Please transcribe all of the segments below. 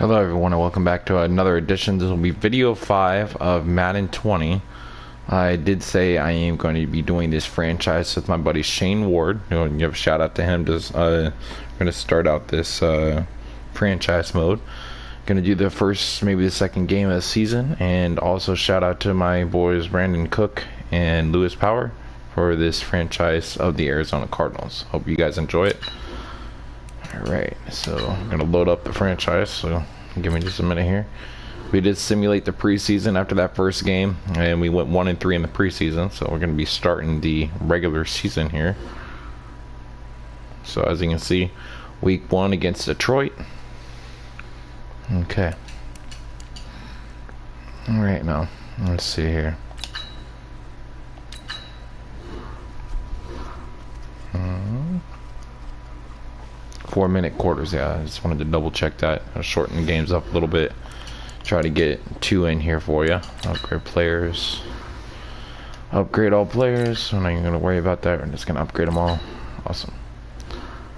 Hello everyone and welcome back to another edition. This will be video 5 of Madden 20. I did say I am going to be doing this franchise with my buddy Shane Ward. Give a shout out to him. We're going to start out this franchise mode. Going to do the first, maybe the second game of the season, and also shout out to my boys Brandon Cook and Lewis Power for this franchise of the Arizona Cardinals. Hope you guys enjoy it. Alright, so I'm going to load up the franchise, so give me just a minute here. We did simulate the preseason after that first game, and we went 1-3 in the preseason, so we're going to be starting the regular season here. So as you can see, week 1 against Detroit. Okay. Alright, now, let's see here. 4-minute quarters, yeah, I just wanted to double check that. I'll shorten the games up a little bit. Try to get 2 in here for you. Upgrade players. Upgrade all players. I'm not even going to worry about that. We're just going to upgrade them all. Awesome.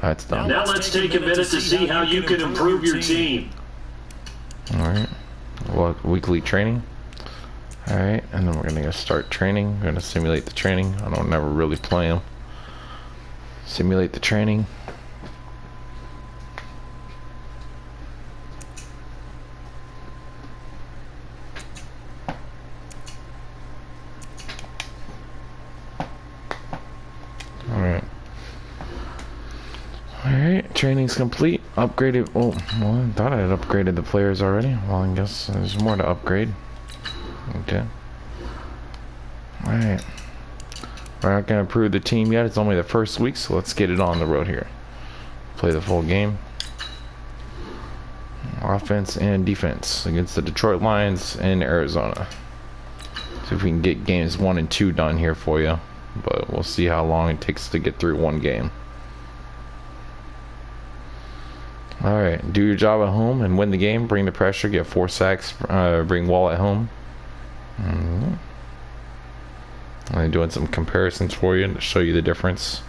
That's done. Now let's take a minute to see how you can improve your team. Alright. Well, weekly training. Alright, and then we're going to start training. We're going to simulate the training. I don't never really play them. Simulate the training. Alright, training's complete. Upgraded. Oh, well, I thought I had upgraded the players already. Well, I guess there's more to upgrade. Okay. Alright. We're not going to improve the team yet. It's only the first week, so let's get it on the road here. Play the full game. Offense and defense against the Detroit Lions in Arizona. See if we can get games 1 and 2 done here for you. But we'll see how long it takes to get through one game. Alright, do your job at home and win the game. Bring the pressure, get 4 sacks, bring Wall at home. I'm doing some comparisons for you to show you the difference.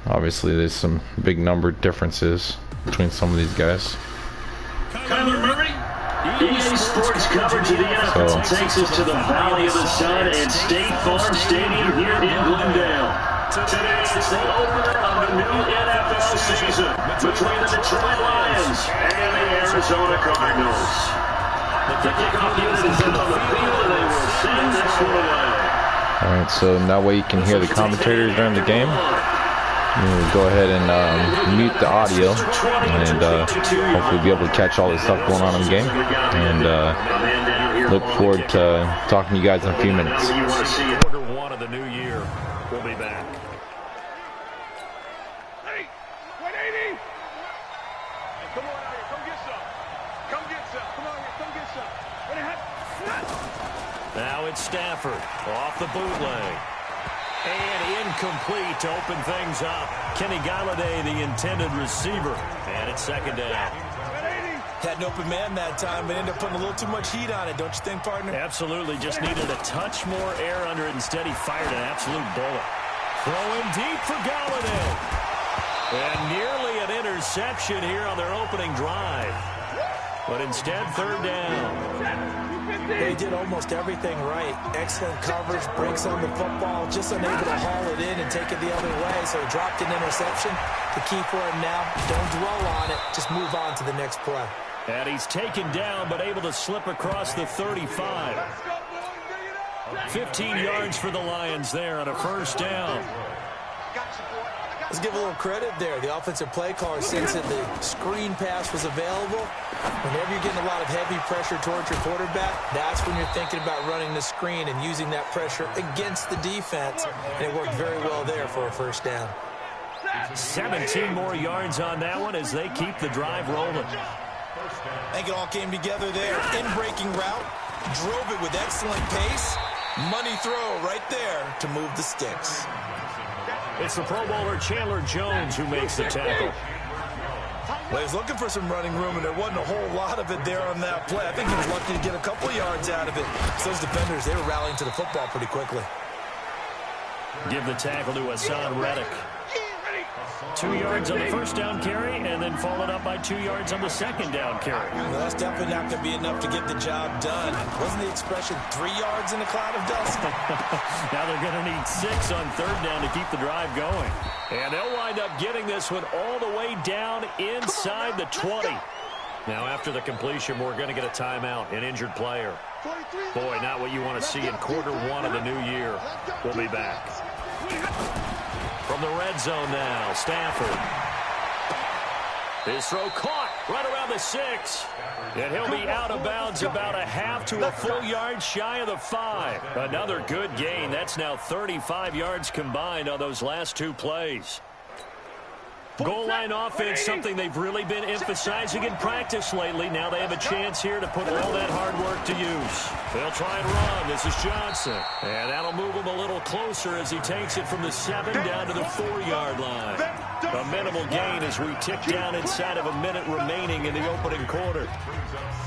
Obviously, there's some big number differences between some of these guys. Kyler Murray, EA Sports coverage of the NFL takes us to the Valley of the Sun and State Farm Stadium here in Glendale. Today is the opener of the new NFL season between the Detroit Lions and the Arizona Cardinals. The kickoff unit is in on the field and they will send this one away. Alright, so that way you can hear the commentators during the game. You go ahead and mute the audio and hopefully be able to catch all the stuff going on in the game. And look forward to talking to you guys in a few minutes. Quarter 1 of the new year. We'll be back. Hey, 180! Come on out here, come get some. Come get some. Come on here, come get some. Now it's Stafford off the bootleg. And incomplete to open things up. Kenny Galladay, the intended receiver. And it's second down. Had an open man that time, but ended up putting a little too much heat on it, don't you think, partner? Absolutely. Just needed a touch more air under it. Instead, he fired an absolute bullet. Throwing deep for Galladay. And nearly an interception here on their opening drive. But instead, third down. They did almost everything right. Excellent coverage, breaks on the football, just unable to haul it in and take it the other way, so he dropped an interception. The key for him now, don't dwell on it, just move on to the next play. And he's taken down, but able to slip across the 35. 15 yards for the Lions there on a first down. Let's give a little credit there. The offensive play caller, since that the screen pass was available, whenever you're getting a lot of heavy pressure towards your quarterback, that's when you're thinking about running the screen and using that pressure against the defense. And it worked very well there for a first down. 17 more yards on that one as they keep the drive rolling. I think it all came together there. In-breaking route, drove it with excellent pace. Money throw right there to move the sticks. It's the Pro Bowler Chandler Jones who makes the tackle. Well, he was looking for some running room, and there wasn't a whole lot of it there on that play. I think he was lucky to get a couple yards out of it. So those defenders, they were rallying to the football pretty quickly. Give the tackle to Hassan Reddick. 2 yards on the first down carry, and then followed up by 2 yards on the second down carry. Well, that's definitely not going to be enough to get the job done. Wasn't the expression 3 yards in a cloud of dust? Now they're going to need 6 on third down to keep the drive going. And they'll wind up getting this one all the way down inside the 20. Now after the completion, we're going to get a timeout, an injured player. Boy, not what you want to see in quarter one of the new year. We'll be back. From the red zone now, Stafford. His throw caught right around the 6. And he'll be out of bounds about a half to a full yard shy of the 5. Another good gain. That's now 35 yards combined on those last 2 plays. Goal line offense, something they've really been emphasizing in practice lately. Now they have a chance here to put all that hard work to use. They'll try and run. This is Johnson. And that'll move him a little closer as he takes it from the 7 down to the 4-yard line. A minimal gain as we tick down inside of a minute remaining in the opening quarter.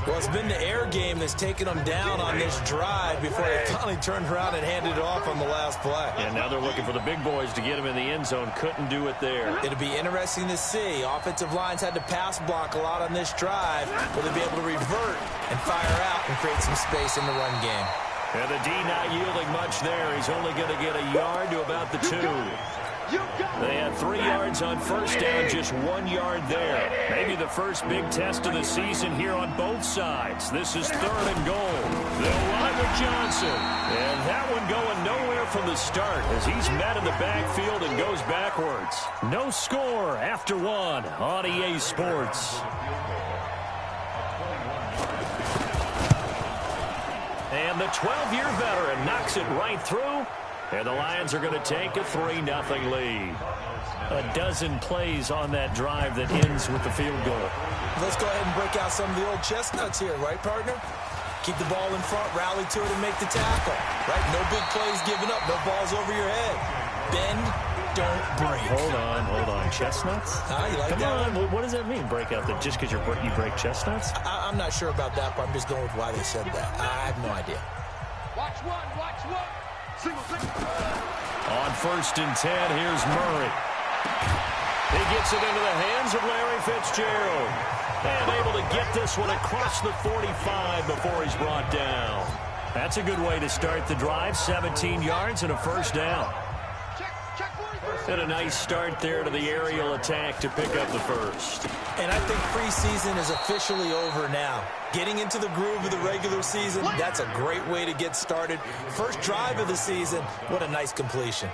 Well, it's been the air game that's taken them down on this drive before they finally turned around and handed it off on the last play. And now they're looking for the big boys to get him in the end zone. Couldn't do it there. It'll be interesting to see. Offensive lines had to pass block a lot on this drive. Will they be able to revert and fire out and create some space in the run game? And the D not yielding much there. He's only going to get a yard to about the 2. They had 3 yards on first down, just 1 yard there. Maybe the first big test of the season here on both sides. This is 3rd and goal. They'll run with Johnson. And that one going nowhere from the start as he's met in the backfield and goes backwards. No score after 1 on EA Sports. And the 12-year veteran knocks it right through. And the Lions are going to take a 3-0 lead. A dozen plays on that drive that ends with the field goal. Let's go ahead and break out some of the old chestnuts here, right, partner? Keep the ball in front, rally to it, and make the tackle. Right? No big plays given up, no balls over your head. Bend, don't break. Hold on. Chestnuts? You like Come that on, what does that mean, break out? Just because you break chestnuts? I'm not sure about that, but I'm just going with why they said that. I have no idea. Watch one. Single. On 1st and 10, here's Murray. He gets it into the hands of Larry Fitzgerald. And able to get this one across the 45 before he's brought down. That's a good way to start the drive. 17 yards and a first down. And a nice start there to the aerial attack to pick up the first. And I think preseason is officially over now. Getting into the groove of the regular season, that's a great way to get started. First drive of the season, what a nice completion.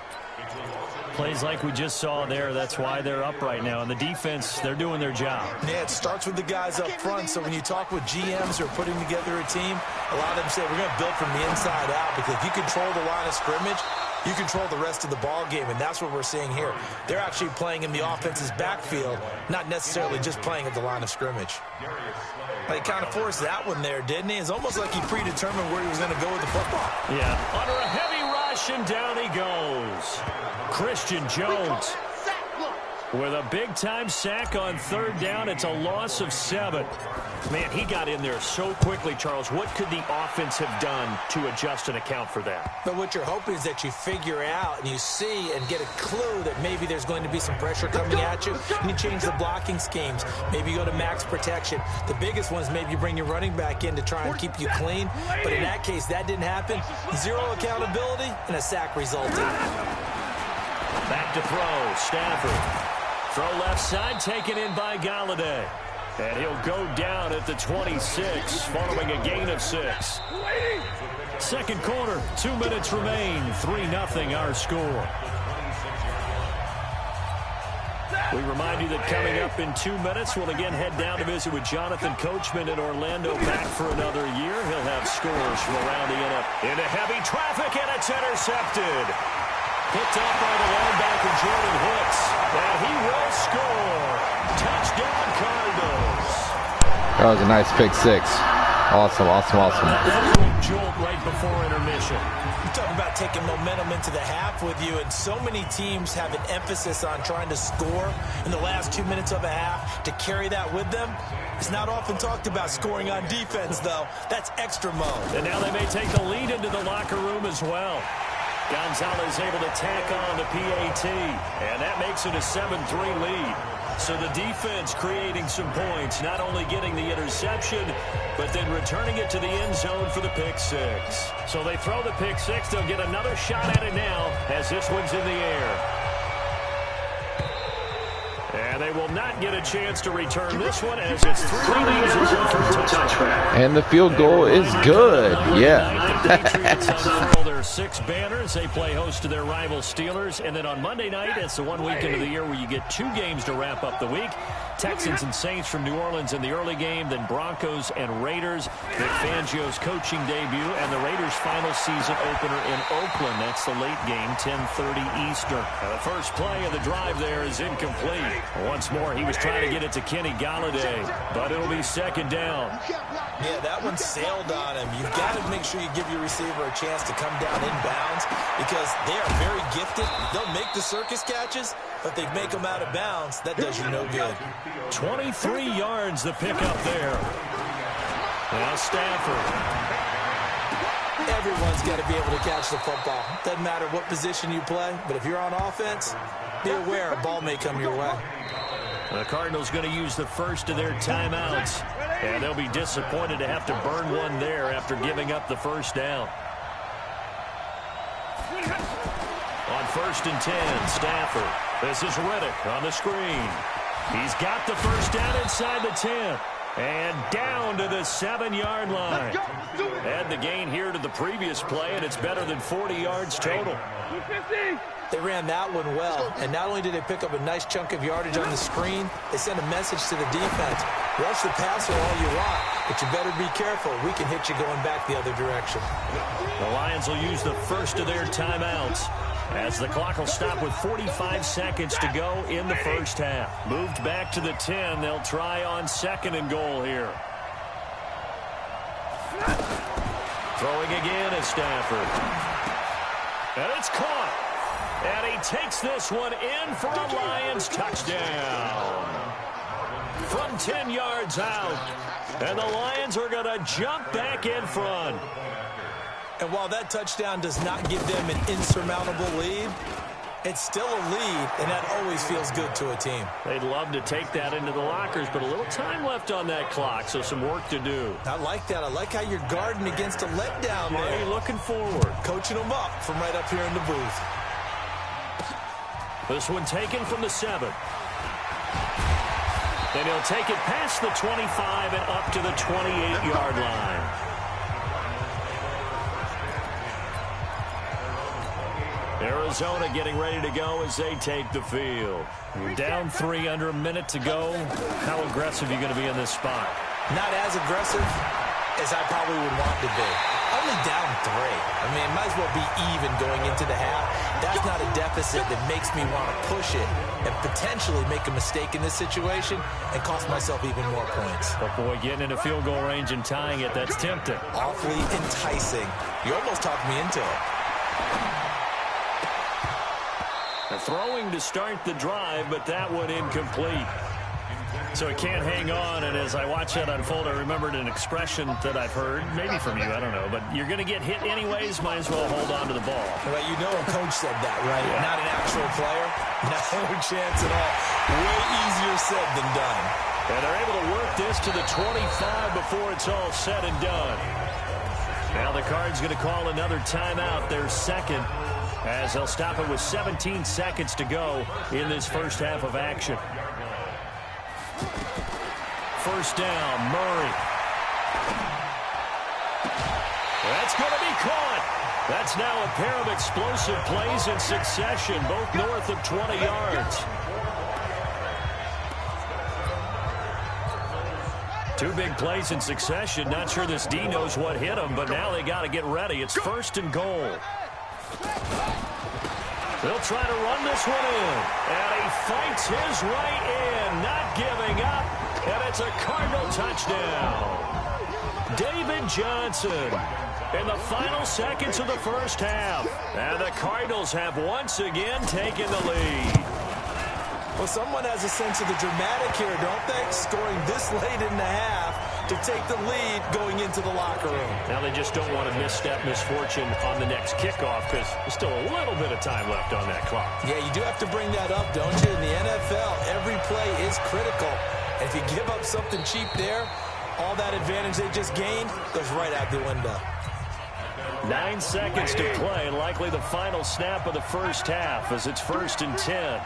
Plays like we just saw there, that's why they're up right now. And the defense, they're doing their job. Yeah, it starts with the guys up front. So when you talk with GMs who are putting together a team, a lot of them say we're going to build from the inside out, because if you control the line of scrimmage, you control the rest of the ball game, and that's what we're seeing here. They're actually playing in the offense's backfield, not necessarily just playing at the line of scrimmage. He kind of forced that one there, didn't he? It's almost like he predetermined where he was going to go with the football. Yeah, under a heavy rush, and down he goes. Christian Jones with a big-time sack on 3rd down. It's a loss of 7. Man, he got in there so quickly, Charles. What could the offense have done to adjust and account for that? But what you're hoping is that you figure out and you see and get a clue that maybe there's going to be some pressure coming at you, and you change the blocking schemes. Maybe you go to max protection. The biggest one is maybe you bring your running back in to try and keep you clean. But in that case, that didn't happen. 0 accountability and a sack resulted. Back to throw. Stafford. Throw left side, taken in by Galladay. And he'll go down at the 26, following a gain of 6. Second quarter, 2 minutes remain. 3-0 our score. We remind you that coming up in 2 minutes, we'll again head down to visit with Jonathan Coachman in Orlando, back for another year. He'll have scores from around the NFL. Into heavy traffic, and it's intercepted. Picked up by the linebacker, Jordan Hicks. And he will score. Touchdown, Cardinals. That was a nice pick 6. Awesome. Jolt right before intermission. You talk about taking momentum into the half with you, and so many teams have an emphasis on trying to score in the last 2 minutes of a half. To carry that with them, it's not often talked about. Scoring on defense, though. That's extra mode. And now they may take the lead into the locker room as well. Gonzalez able to tack on the PAT, and that makes it a 7-3 lead. So the defense creating some points, not only getting the interception, but then returning it to the end zone for the pick six. So they throw the pick six. They'll get another shot at it now as this one's in the air. And they will not get a chance to return this one as it's through the end zone for a touchback. And the field goal is good. Yeah. The Patriots unfurl their 6 banners. They play host to their rival Steelers. And then on Monday night, it's the one weekend of the year where you get 2 games to wrap up the week. Texans and Saints from New Orleans in the early game, then Broncos and Raiders. Vic Fangio's coaching debut and the Raiders' final season opener in Oakland. That's the late game, 10:30 Eastern. And the first play of the drive there is incomplete. Once more, he was trying to get it to Kenny Galladay, but it'll be second down. Yeah, that one sailed on him. You've got to make sure you give your receiver a chance to come down inbounds because they are very gifted. They'll make the circus catches, but they make them out of bounds. That does you no good. 23 yards the pickup there. Now Stafford. Everyone's got to be able to catch the football. Doesn't matter what position you play, but if you're on offense, be aware a ball may come your way. The Cardinals going to use the first of their timeouts, and they'll be disappointed to have to burn one there after giving up the first down. On 1st and 10, Stafford. This is Riddick on the screen. He's got the first down inside the 10. And down to the 7-yard line. Add the gain here to the previous play, and it's better than 40 yards total. They ran that one well, and not only did they pick up a nice chunk of yardage on the screen, they sent a message to the defense. Rush the passer all you want, but you better be careful. We can hit you going back the other direction. The Lions will use the first of their timeouts as the clock will stop with 45 seconds to go in the first half. Moved back to the 10. They'll try on 2nd and goal here. Throwing again is Stafford. And it's caught. And he takes this one in for a Lions touchdown. From 10 yards out. And the Lions are going to jump back in front. And while that touchdown does not give them an insurmountable lead, it's still a lead, and that always feels good to a team. They'd love to take that into the lockers, but a little time left on that clock, so some work to do. I like that. I like how you're guarding against a letdown there. Already looking forward. Coaching them up from right up here in the booth. This one taken from the 7. Then he'll take it past the 25 and up to the 28-yard line. Arizona getting ready to go as they take the field. Down 3 under a minute to go. How aggressive are you going to be in this spot? Not as aggressive as I probably would want to be. Only down 3. I mean, it might as well be even going into the half. That's not a deficit that makes me want to push it and potentially make a mistake in this situation and cost myself even more points. But boy, getting into field goal range and tying it, that's tempting. Awfully enticing. You almost talked me into it. Throwing to start the drive, but that one incomplete. So it can't hang on, and as I watch that unfold, I remembered an expression that I've heard, maybe from you, I don't know, but you're going to get hit anyways, might as well hold on to the ball. Well, you know a coach said that, right? Yeah. Not an actual player. No chance at all. Way easier said than done. And they're able to work this to the 25 before it's all said and done. Now the Cards going to call another timeout, their 2nd, as they'll stop it with 17 seconds to go in this first half of action. First down, Murray. That's going to be caught. That's now a pair of explosive plays in succession, both north of 20 yards. 2 big plays in succession. Not sure this D knows what hit him, but now they got to get ready. It's 1st and goal. They'll try to run this one in. And he fights his way in, not giving up. And it's a Cardinal touchdown. David Johnson in the final seconds of the first half. And the Cardinals have once again taken the lead. Well, someone has a sense of the dramatic here, don't they? Scoring this late in the half to take the lead going into the locker room. Now they just don't want to misstep misfortune on the next kickoff because there's still a little bit of time left on that clock. Yeah, you do have to bring that up, don't you? In the NFL, every play is critical. And if you give up something cheap there, all that advantage they just gained goes right out the window. 9 seconds to play, likely the final snap of the first half as it's 1st and 10.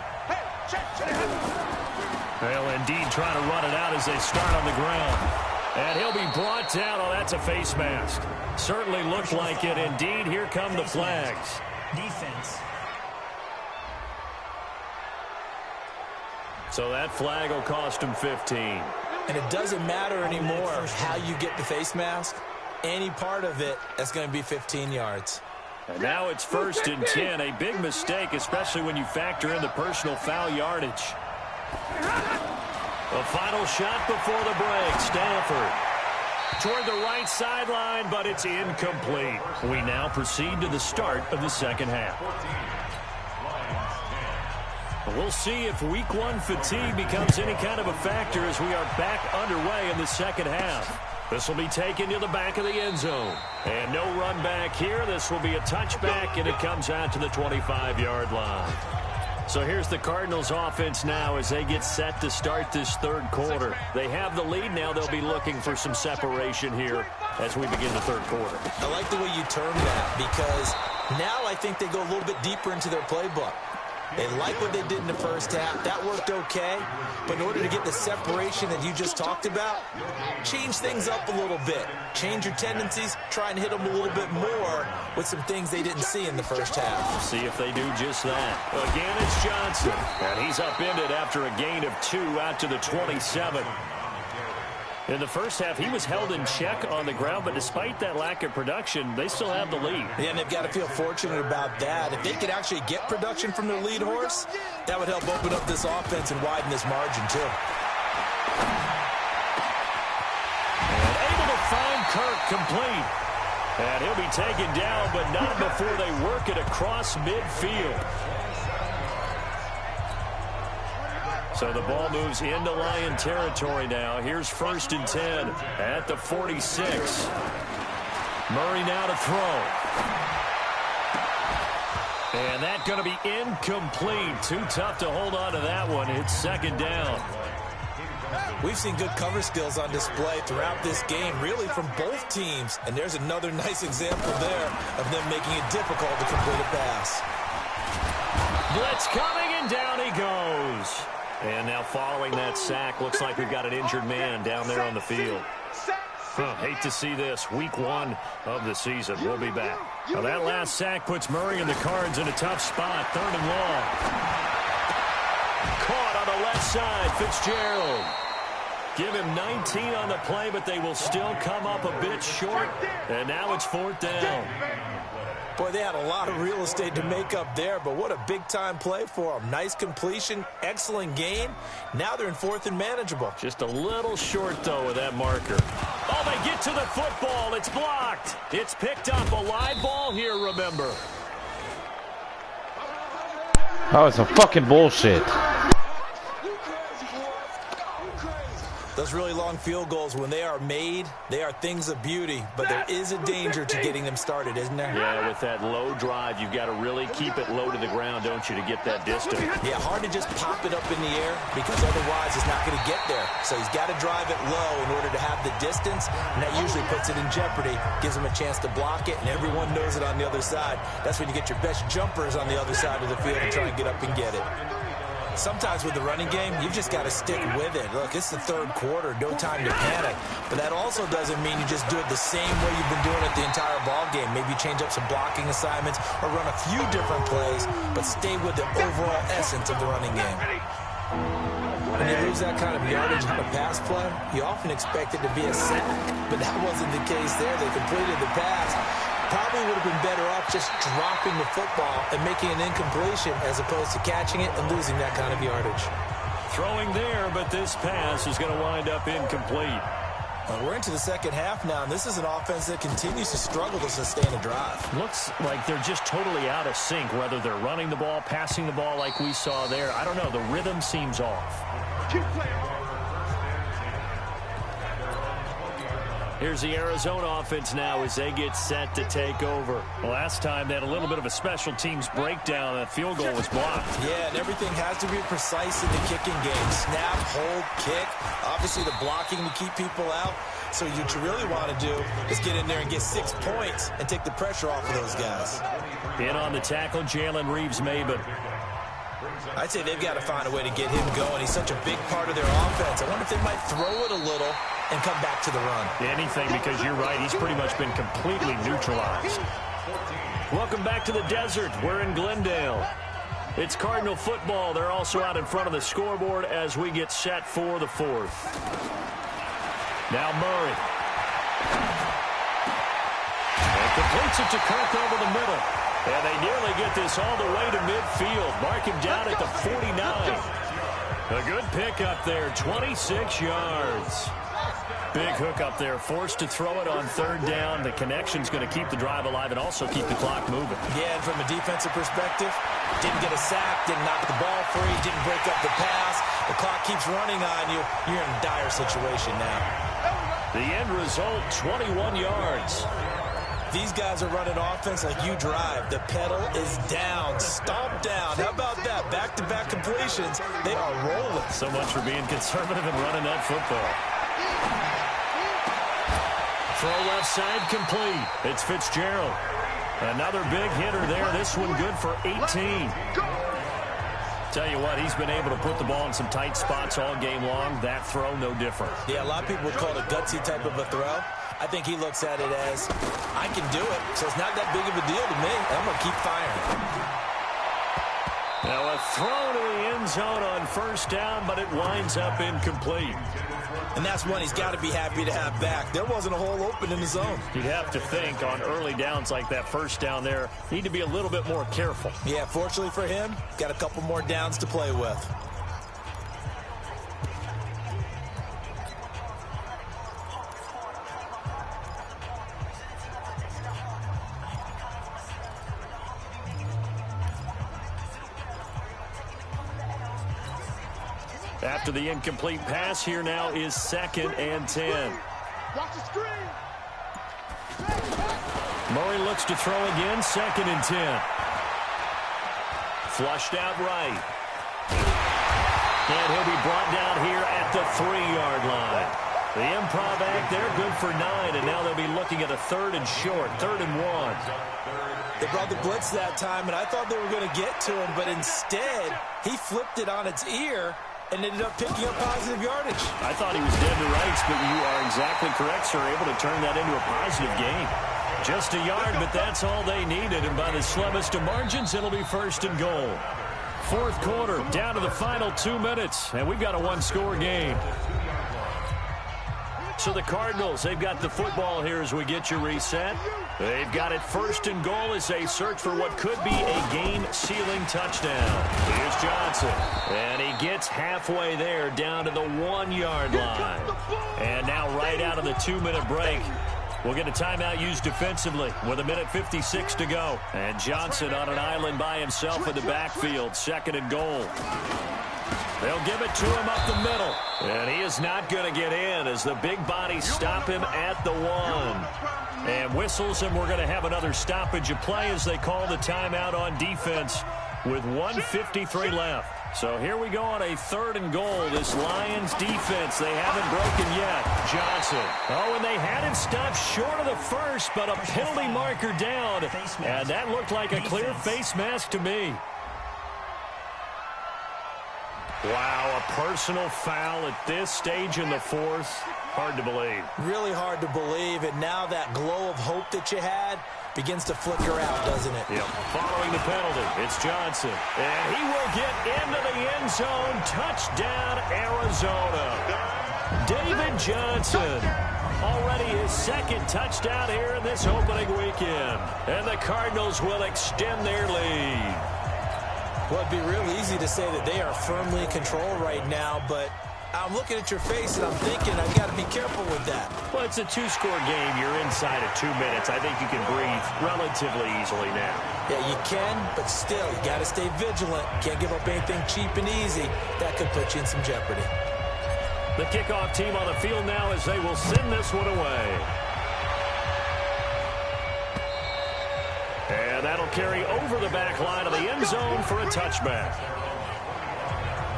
Well, indeed, trying to run it out as they start on the ground. And he'll be brought down. Oh, that's a face mask. Certainly looked like it. Indeed, here come the flags. Defense. So that flag will cost him 15. And it doesn't matter anymore how you get the face mask. Any part of it, that's going to be 15 yards. And now it's 1st and 10. A big mistake, especially when you factor in the personal foul yardage. The final shot before the break. Stanford toward the right sideline, but it's incomplete. We now proceed to the start of the second half. We'll see if week 1 fatigue becomes any kind of a factor as we are back underway in the second half. This will be taken to the back of the end zone. And no run back here. This will be a touchback, and it comes out to the 25-yard line. So here's the Cardinals offense now as they get set to start this third quarter. They have the lead now. They'll be looking for some separation here as we begin the third quarter. I like the way you term that because now I think they go a little bit deeper into their playbook. They like what they did in the first half. That worked okay. But in order to get the separation that you just talked about, change things up a little bit. Change your tendencies. Try and hit them a little bit more with some things they didn't see in the first half. See if they do just that. Again, it's Johnson. And he's upended after a gain of 2 out to the 27. In the first half, he was held in check on the ground, but despite that lack of production, they still have the lead. Yeah, and they've got to feel fortunate about that. If they could actually get production from their lead horse, that would help open up this offense and widen this margin, too. And able to find Kirk complete. And he'll be taken down, but not before they work it across midfield. So the ball moves into Lion territory now. Here's 1st and 10 at the 46. Murray now to throw. And that's going to be incomplete. Too tough to hold on to that one. It's 2nd down. We've seen good cover skills on display throughout this game, really from both teams. And there's another nice example there of them making it difficult to complete a pass. Blitz coming, and down he goes. And now following that sack, looks like we've got an injured man down there on the field. Hate to see this. Week 1 of the season. We'll be back. Now that last sack puts Murray and the Cards in a tough spot. 3rd and long. Caught on the left side. Fitzgerald. Give him 19 on the play, but they will still come up a bit short. And now it's 4th down. Boy, they had a lot of real estate to make up there, but what a big-time play for them. Nice completion, excellent gain. Now they're in 4th and manageable. Just a little short, though, with that marker. Oh, they get to the football. It's blocked. It's picked up. A live ball here, remember. That was some fucking bullshit. Those really long field goals, when they are made, they are things of beauty, but there is a danger to getting them started, isn't there? Yeah, with that low drive, you've got to really keep it low to the ground, don't you, to get that distance? Yeah, hard to just pop it up in the air because otherwise it's not going to get there. So he's got to drive it low in order to have the distance, and that usually puts it in jeopardy, gives him a chance to block it, and everyone knows it on the other side. That's when you get your best jumpers on the other side of the field and try and get up and get it. Sometimes with the running game, you've just got to stick with it. Look, it's the 3rd quarter, no time to panic. But that also doesn't mean you just do it the same way you've been doing it the entire ball game. Maybe change up some blocking assignments or run a few different plays, but stay with the overall essence of the running game. When you lose that kind of yardage on a pass play, you often expect it to be a sack. But that wasn't the case there. They completed the pass. Probably would have been better off just dropping the football and making an incompletion as opposed to catching it and losing that kind of yardage. Throwing there, but this pass is going to wind up incomplete. We're into the second half now, and this is an offense that continues to struggle to sustain a drive. Looks like they're just totally out of sync, whether they're running the ball, passing the ball like we saw there. I don't know. The rhythm seems off. Keep playing. Here's the Arizona offense now as they get set to take over. Last time they had a little bit of a special teams breakdown. That field goal was blocked. Yeah, and everything has to be precise in the kicking game. Snap, hold, kick. Obviously the blocking to keep people out. So what you really want to do is get in there and get 6 points and take the pressure off of those guys. In on the tackle, Jalen Reeves-Maybin. I'd say they've got to find a way to get him going. He's such a big part of their offense. I wonder if they might throw it a little and come back to the run. Anything, because you're right. He's pretty much been completely neutralized. Welcome back to the desert. We're in Glendale. It's Cardinal football. They're also out in front of the scoreboard as we get set for the fourth. Now Murray. And completes it to Kirk over the middle. And they nearly get this all the way to midfield. Mark him down at the 49. A good pick up there, 26 yards. Big hook up there, forced to throw it on third down. The connection's going to keep the drive alive and also keep the clock moving. Yeah, and from a defensive perspective, didn't get a sack, didn't knock the ball free, didn't break up the pass. The clock keeps running on you. You're in a dire situation now. The end result, 21 yards. These guys are running offense like you drive. The pedal is down, stomp down. How about that? Back-to-back completions. They are rolling. So much for being conservative and running that football. Throw left side complete. It's Fitzgerald. Another big hitter there. This one good for 18. Tell you what, he's been able to put the ball in some tight spots all game long. That throw, no different. Yeah, a lot of people would call it a gutsy type of a throw. I think he looks at it as, I can do it, so it's not that big of a deal to me. I'm going to keep firing. Now a throw to the end zone on first down, but it winds up incomplete. And that's one he's got to be happy to have back. There wasn't a hole open in the zone. You'd have to think on early downs like that first down there, need to be a little bit more careful. Yeah, fortunately for him, got a couple more downs to play with. After the incomplete pass, here now is 2nd and 10. Watch the screen. Murray looks to throw again, 2nd and 10. Flushed out right. And he'll be brought down here at the 3-yard line. The improv act there, good for 9, and now they'll be looking at a 3rd and short, 3rd and 1. They brought the blitz that time, and I thought they were going to get to him, but instead, he flipped it on its ear and ended up picking up positive yardage. I thought he was dead to rights, but you are exactly correct, sir. Able to turn that into a positive gain. Just a yard, but that's all they needed. And by the slimmest of margins, it'll be 1st and goal. Fourth quarter, down to the final 2 minutes, and we've got a 1-score game. So the Cardinals, they've got the football here as we get you reset. They've got it 1st and goal as they search for what could be a game-sealing touchdown. Here's Johnson, and he gets halfway there down to the 1-yard line. And now right out of the 2-minute break, we'll get a timeout used defensively with 1:56 to go. And Johnson on an island by himself in the backfield, 2nd and goal. They'll give it to him up the middle. And he is not going to get in as the big bodies stop him at the 1. And whistles, and we're going to have another stoppage of play as they call the timeout on defense with 1:53 left. So here we go on a 3rd and goal. This Lions defense, they haven't broken yet. Johnson. Oh, and they had him stopped short of the first, but a penalty marker down. And that looked like a clear face mask to me. Wow, a personal foul at this stage in the fourth. Hard to believe. Really hard to believe, and now that glow of hope that you had begins to flicker out, doesn't it? Yep. Following the penalty, it's Johnson. And he will get into the end zone. Touchdown, Arizona. David Johnson. Already his 2nd touchdown here in this opening weekend. And the Cardinals will extend their lead. Well, it'd be real easy to say that they are firmly in control right now, but I'm looking at your face, and I'm thinking I've got to be careful with that. Well, it's a two-score game. You're inside of 2 minutes. I think you can breathe relatively easily now. Yeah, you can, but still, you got to stay vigilant. Can't give up anything cheap and easy. That could put you in some jeopardy. The kickoff team on the field now as they will send this one away. And that'll carry over the back line of the end zone for a touchback.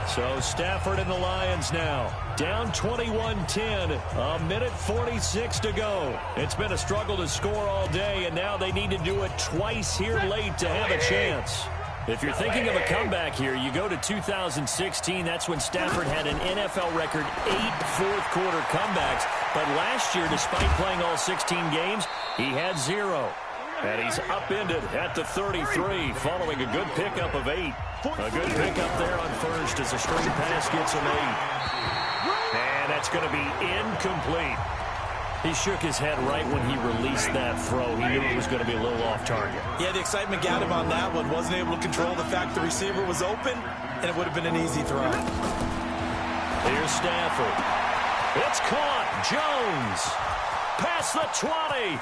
So Stafford and the Lions now down 21-10, a minute 46 to go. It's been a struggle to score all day, and now they need to do it twice here late to have a chance. If you're thinking of a comeback here, you go to 2016. That's when Stafford had an NFL record 8 fourth-quarter comebacks. But last year, despite playing all 16 games, he had 0. And he's upended at the 33 following a good pickup of 8. A good pickup there on first as a string pass gets him 8. And that's going to be incomplete. He shook his head right when he released that throw. He knew it was going to be a little off target. Yeah, the excitement got him on that one. Wasn't able to control the fact the receiver was open, and it would have been an easy throw. Here's Stafford. It's caught. Jones. Past the 20.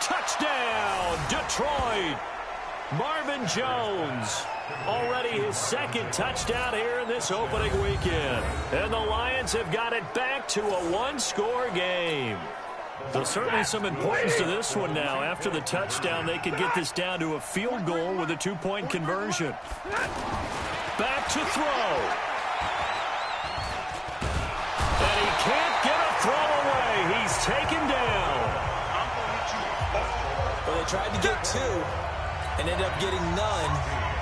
Touchdown, Detroit. Marvin Jones. Already his second touchdown here in this opening weekend. And the Lions have got it back to a one-score game. So certainly some importance to this one now. After the touchdown, they could get this down to a field goal with a two-point conversion. Back to throw. And he can't get a throw away. He's taken down. Well, they tried to get 2 and ended up getting none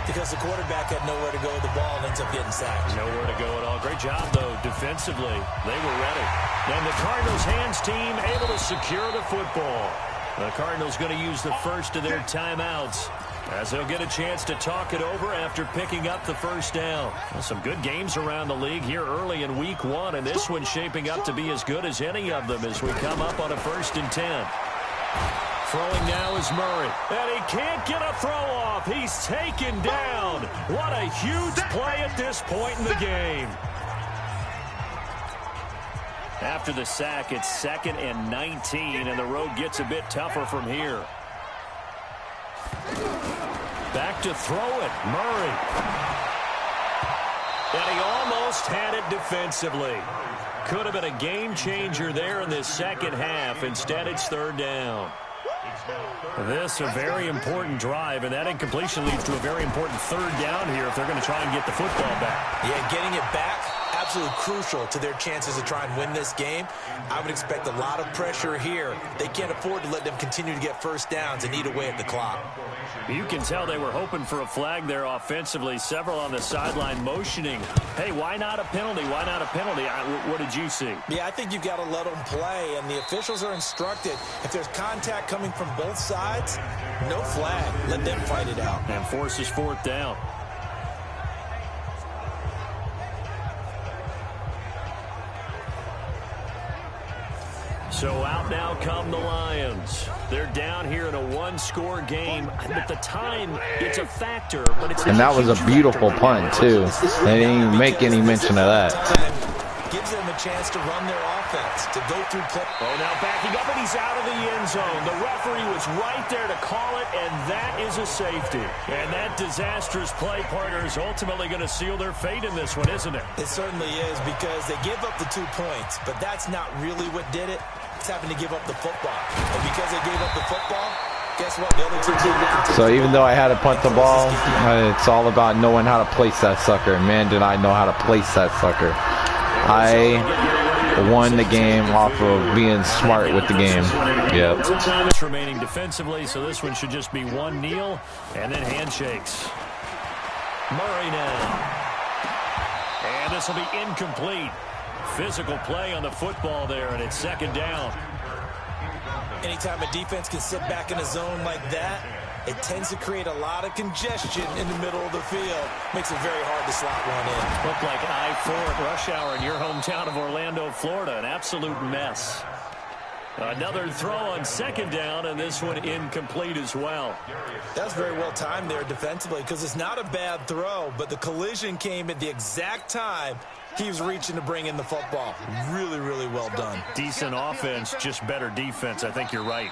because the quarterback had nowhere to go with the ball and ends up getting sacked. Nowhere to go at all. Great job, though, defensively. They were ready. And the Cardinals' hands team able to secure the football. The Cardinals going to use the first of their timeouts as they'll get a chance to talk it over after picking up the first down. Well, some good games around the league here early in week 1, and this one's shaping up to be as good as any of them as we come up on a 1st and 10. Throwing now is Murray. And he can't get a throw off. He's taken down. What a huge play at this point in the game. After the sack, it's 2nd and 19, and the road gets a bit tougher from here. Back to throw it. Murray. And he almost had it defensively. Could have been a game changer there in this second half. Instead, it's 3rd down. This a very important drive, and that incompletion leads to a very important 3rd down here if they're going to try and get the football back. Yeah, getting it back, absolutely crucial to their chances to try and win this game. I would expect a lot of pressure here. They can't afford to let them continue to get first downs and eat away at the clock. You can tell they were hoping for a flag there offensively. Several on the sideline motioning. Hey, why not a penalty? Why not a penalty? What did you see? Yeah, I think you've got to let them play, and the officials are instructed. If there's contact coming from both sides, no flag. Let them fight it out. And forces 4th down. So out now come the Lions. They're down here in a one-score game. At the time, it's a factor, but it's not. And that was a beautiful punt, too. They didn't even make any mention of that. Gives them a chance to run their offense, to go through play. Oh, now backing up, and he's out of the end zone. The referee was right there to call it, and that is a safety. And that disastrous play, partner, is ultimately going to seal their fate in this one, isn't it? It certainly is, because they give up the 2 points, but that's not really what did it. It's having to give up the football. And because they gave up the football, guess what? The other team. So even though I had to punt the ball, it's all about knowing how to place that sucker. Man, did I know how to place that sucker. I won the game off of being smart with the game. Yep. Remaining defensively, so this one should just be one kneel and then handshakes. Murray now. And this will be incomplete. Physical play on the football there, and it's 2nd down. Anytime a defense can sit back in a zone like that, it tends to create a lot of congestion in the middle of the field. Makes it very hard to slot one in. Looked like I-4 at rush hour in your hometown of Orlando, Florida. An absolute mess. Another throw on second down, and this one incomplete as well. That's very well timed there defensively because it's not a bad throw, but the collision came at the exact time he was reaching to bring in the football. Really, really well done. Decent offense, just better defense. I think you're right.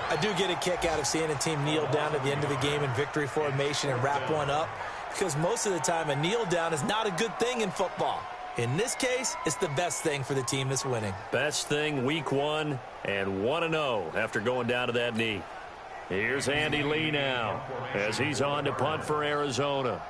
I do get a kick out of seeing a team kneel down at the end of the game in victory formation and wrap one up because most of the time a kneel down is not a good thing in football. In this case, it's the best thing for the team that's winning. Best thing week 1 and 1-0 after going down to that knee. Here's Andy Lee now as he's on to punt for Arizona.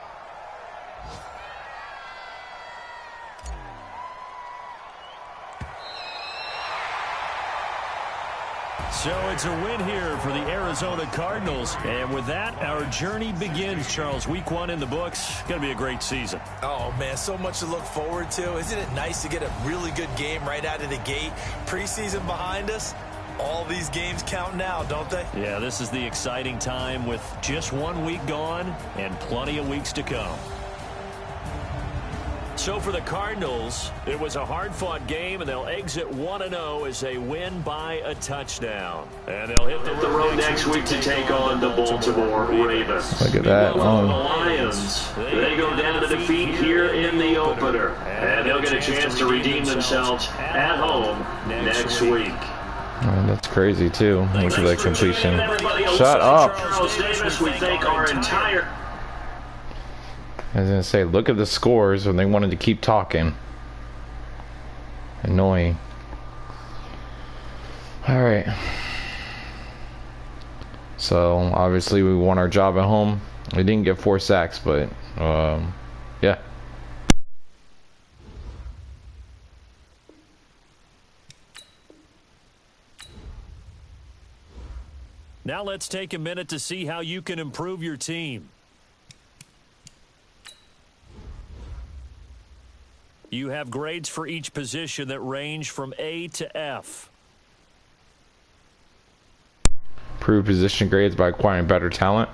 So it's a win here for the Arizona Cardinals. And with that, our journey begins, Charles. Week 1 in the books. Going to be a great season. Oh, man, so much to look forward to. Isn't it nice to get a really good game right out of the gate? Preseason behind us. All these games count now, don't they? Yeah, this is the exciting time with just 1 week gone and plenty of weeks to come. So for the Cardinals, it was a hard-fought game, and they'll exit 1-0 as they win by a touchdown. And they'll hit the road next week to take on the Baltimore Ravens. Look at that. The Lions, they go down to defeat here in the opener, and they'll get a chance to redeem themselves at home next week. Oh, that's crazy, too. Look at that completion. Shut up. Charles Davis, we thank our entire... I was going to say, look at the scores when they wanted to keep talking. Annoying. Alright. So, obviously we won our job at home. We didn't get 4 sacks, but, yeah. Now let's take a minute to see how you can improve your team. You have grades for each position that range from A to F. Improve position grades by acquiring better talent.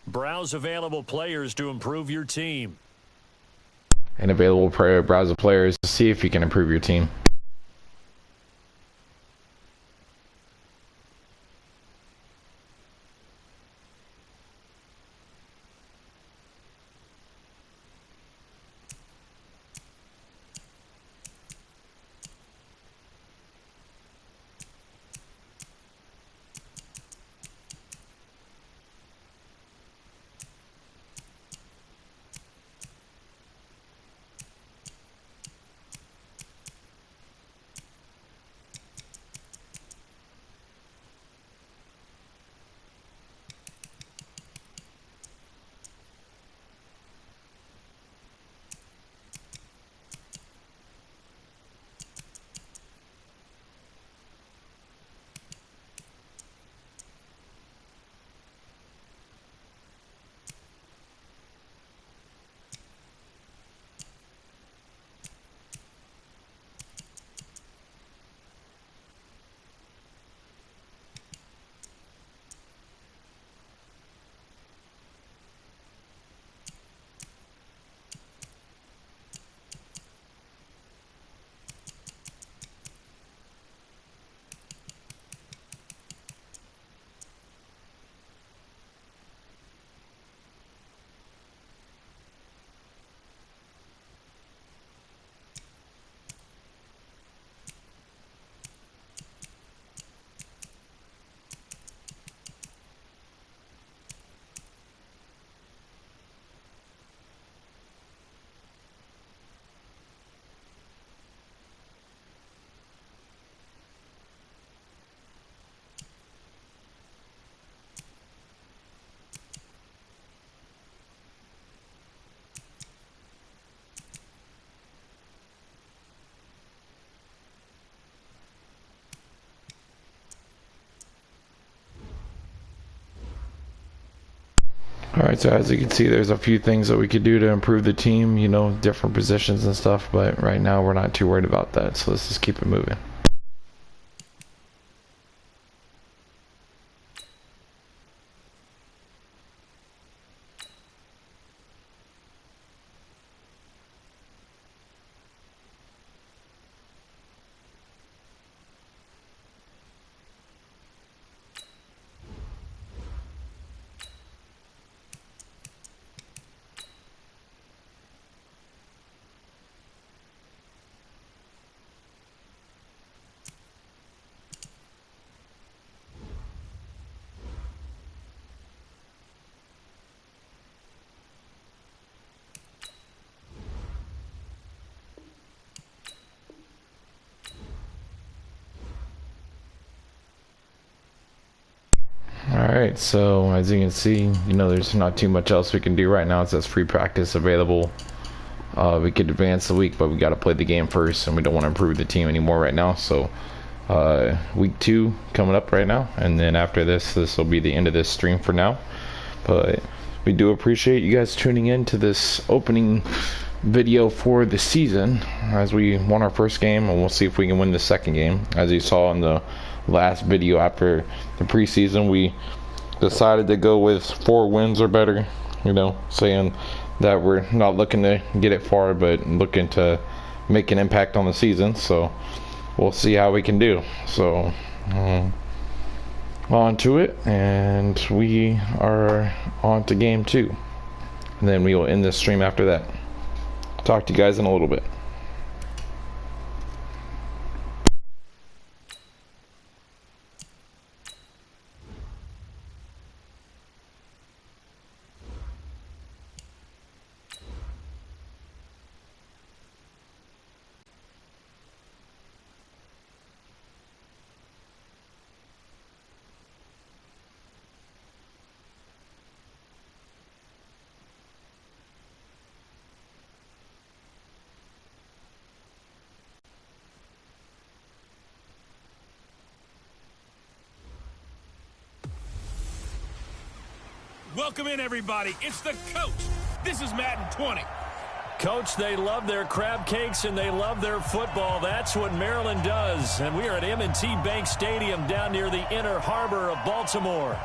Browse available players to improve your team. And available browse of players to see if you can improve your team. Alright, so as you can see, there's a few things that we could do to improve the team, you know, different positions and stuff, but right now we're not too worried about that, so let's just keep it moving. Alright, so as you can see, there's not too much else we can do right now. It says free practice available. We could advance the week, but we got to play the game first, and we don't want to improve the team anymore right now. So week 2 coming up right now, and then after this will be the end of this stream for now. But we do appreciate you guys tuning in to this opening video for the season, as we won our first game, and we'll see if we can win the second game. As you saw in the last video after the preseason, we decided to go with 4 wins or better, saying that we're not looking to get it far, but looking to make an impact on the season. So we'll see how we can do. So on to it, and we are on to game 2, and then we will end this stream after that. Talk to you guys in a little bit. Welcome in, everybody. It's the coach. This is Madden 20. Coach, they love their crab cakes and they love their football. That's what Maryland does. And we are at M&T Bank Stadium down near the Inner Harbor of Baltimore.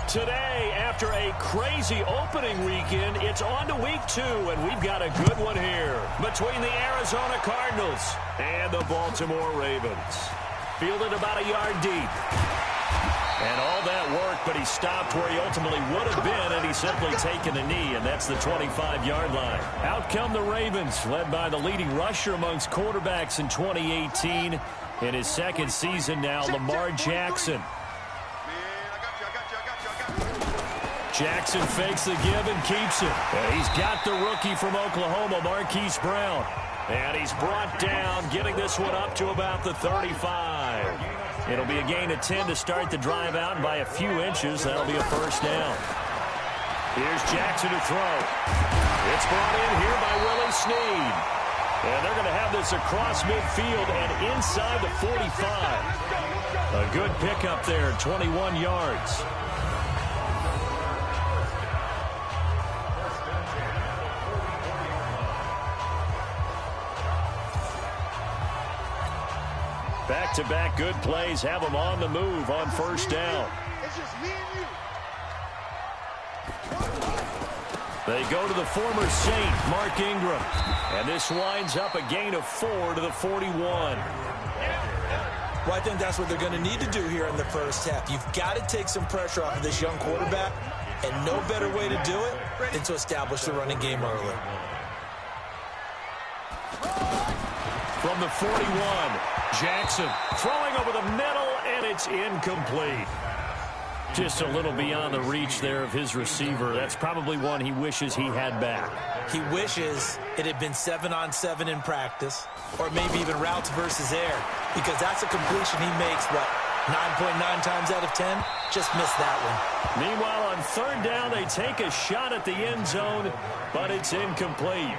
Today, after a crazy opening weekend, it's on to week 2, and we've got a good one here between the Arizona Cardinals and the Baltimore Ravens. Fielded about a yard deep. And all that work, but he stopped where he ultimately would have been, and he's simply taken a knee, and that's the 25-yard line. Out come the Ravens, led by the leading rusher amongst quarterbacks in 2018. In his second season now, Lamar Jackson. Jackson fakes the give and keeps it. And he's got the rookie from Oklahoma, Marquise Brown. And he's brought down, getting this one up to about the 35. It'll be a gain of 10 to start the drive out, and by a few inches, that'll be a first down. Here's Jackson to throw. It's brought in here by Willie Snead. And they're going to have this across midfield and inside the 45. A good pickup there, 21 yards. Back-to-back good plays have them on the move on first down. They go to the former Saint, Mark Ingram. And this winds up a gain of 4 to the 41. Well, I think that's what they're going to need to do here in the first half. You've got to take some pressure off of this young quarterback, and no better way to do it than to establish the running game early. From the 41, Jackson throwing over the middle, and it's incomplete. Just a little beyond the reach there of his receiver. That's probably one he wishes he had back. He wishes it had been 7-on-7 in practice, or maybe even routes versus air, because that's a completion he makes, 9.9 times out of 10? Just missed that one. Meanwhile, on third down, they take a shot at the end zone, but it's incomplete.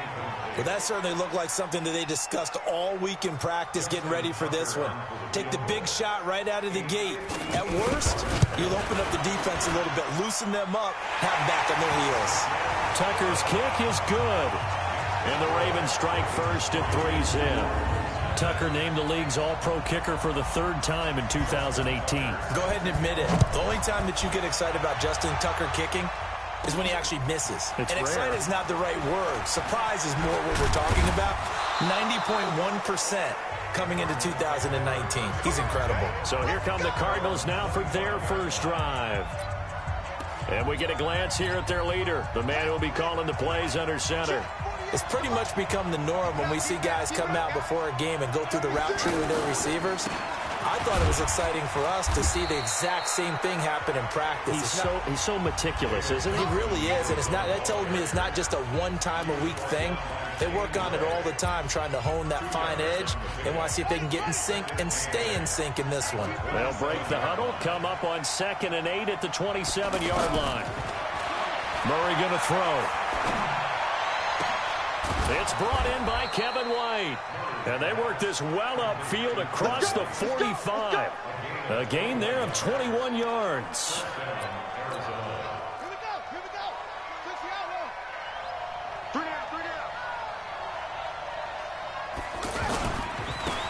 Well, that certainly looked like something that they discussed all week in practice getting ready for this one. Take the big shot right out of the gate. At worst, you'll open up the defense a little bit, loosen them up, have them back on their heels. Tucker's kick is good. And the Ravens strike first at 3's in. Tucker named the league's all-pro kicker for the 3rd time in 2018. Go ahead and admit it. The only time that you get excited about Justin Tucker kicking is when he actually misses. It's and rare. excited is not the right word. Surprise is more what we're talking about. 90.1% coming into 2019. He's incredible. So here come the Cardinals now for their first drive. And we get a glance here at their leader, the man who will be calling the plays under center. It's pretty much become the norm when we see guys come out before a game and go through the route tree with their receivers. I thought it was exciting for us to see the exact same thing happen in practice. He's so meticulous, isn't he? He really is, and that told me it's not just a one-time-a-week thing. They work on it all the time, trying to hone that fine edge. They want to see if they can get in sync and stay in sync in this one. They'll break the huddle, come up on 2nd and 8 at the 27-yard line. Murray going to throw. It's brought in by Kevin White. And they work this well upfield across the 45. A gain there of 21 yards.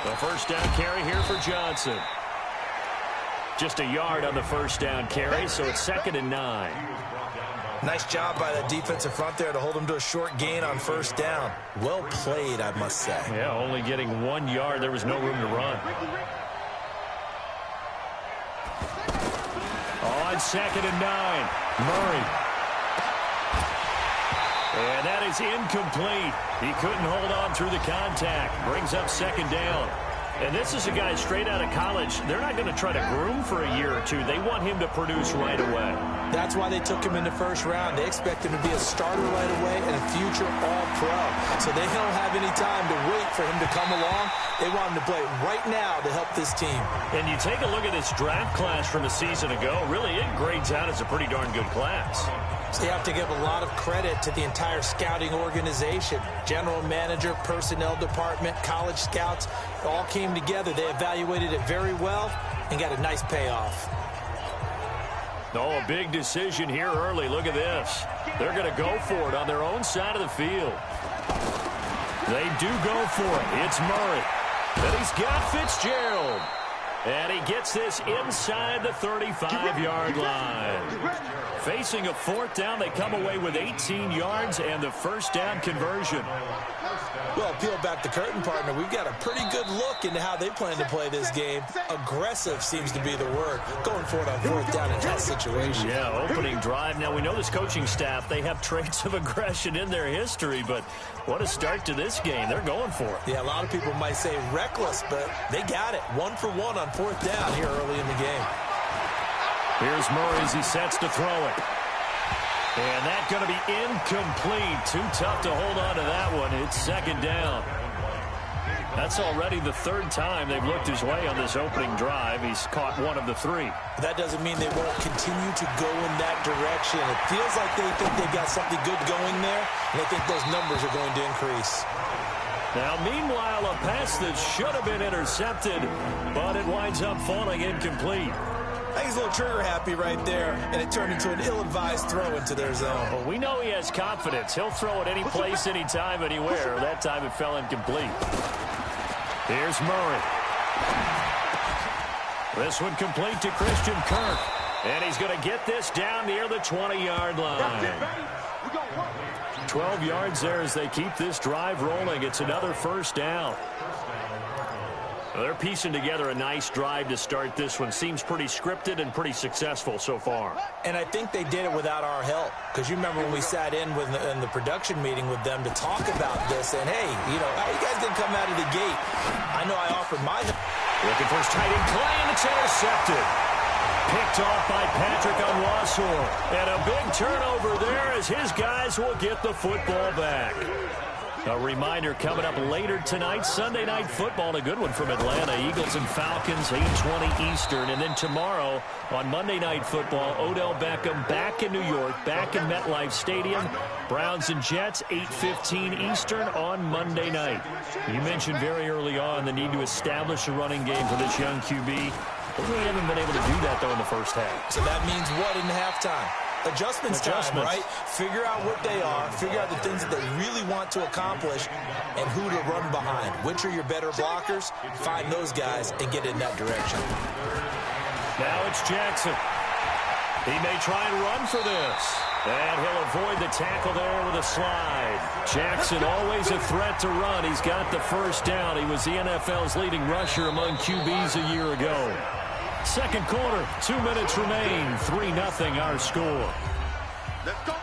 The first down carry here for Johnson. Just a yard on the first down carry, so it's 2nd and 9. Nice job by the defensive front there to hold him to a short gain on first down. Well played, I must say. Yeah, only getting 1 yard. There was no room to run. On 2nd and 9, Murray. And that is incomplete. He couldn't hold on through the contact. Brings up 2nd down. And this is a guy straight out of college. They're not going to try to groom for a year or two. They want him to produce right away. That's why they took him in the first round. They expect him to be a starter right away and a future all-pro. So they don't have any time to wait for him to come along. They want him to play right now to help this team. And you take a look at this draft class from a season ago. Really, it grades out as a pretty darn good class. So you have to give a lot of credit to the entire scouting organization. General manager, personnel department, college scouts, all came together. They evaluated it very well and got a nice payoff. Oh, a big decision here early. Look at this. They're going to go for it on their own side of the field. They do go for it. It's Murray. And he's got Fitzgerald. And he gets this inside the 35-yard line. Facing a 4th down, they come away with 18 yards and the first down conversion. Well, peel back the curtain, partner. We've got a pretty good look into how they plan to play this game. Aggressive seems to be the word. Going for it on 4th down in that situation. Yeah, opening drive. Now, we know this coaching staff, they have traits of aggression in their history, but what a start to this game. They're going for it. Yeah, a lot of people might say reckless, but they got it. 1 for 1 on 4th down here early in the game. Here's Murray as he sets to throw it. And that's going to be incomplete. Too tough to hold on to that one. It's 2nd down. That's already the 3rd time they've looked his way on this opening drive. He's caught 1 of the 3. That doesn't mean they won't continue to go in that direction. It feels like they think they've got something good going there, and they think those numbers are going to increase. Now, meanwhile, a pass that should have been intercepted, but it winds up falling incomplete. I think he's a little trigger happy right there, and it turned into an ill-advised throw into their zone. Well, we know he has confidence. He'll throw it any place, anytime, anywhere. That time it fell incomplete. Here's Murray. This one complete to Christian Kirk. And he's going to get this down near the 20-yard line. 12 yards there as they keep this drive rolling. It's another first down. They're piecing together a nice drive to start this one. Seems pretty scripted and pretty successful so far. And I think they did it without our help. Because you remember when we sat in the production meeting with them to talk about this. And, hey, you know, how you guys going to come out of the gate? I know I offered my help. Looking for his tight end play, and it's intercepted. Picked off by Patrick Onwuasor. And a big turnover there as his guys will get the football back. A reminder coming up later tonight, Sunday Night Football, a good one from Atlanta. Eagles and Falcons, 8:20 Eastern. And then tomorrow on Monday Night Football, Odell Beckham back in New York, back in MetLife Stadium. Browns and Jets, 8:15 Eastern on Monday night. You mentioned very early on the need to establish a running game for this young QB. They really haven't been able to do that, though, in the first half. So that means what in halftime? Adjustments time, right? Figure out what they are, figure out the things that they really want to accomplish, and who to run behind. Which are your better blockers? Find those guys and get in that direction. Now it's Jackson. He may try and run for this. And he'll avoid the tackle there with a slide. Jackson always a threat to run. He's got the first down. He was the NFL's leading rusher among QBs a year ago. Second quarter, 2 minutes remain. 3-0 our score. Let's go,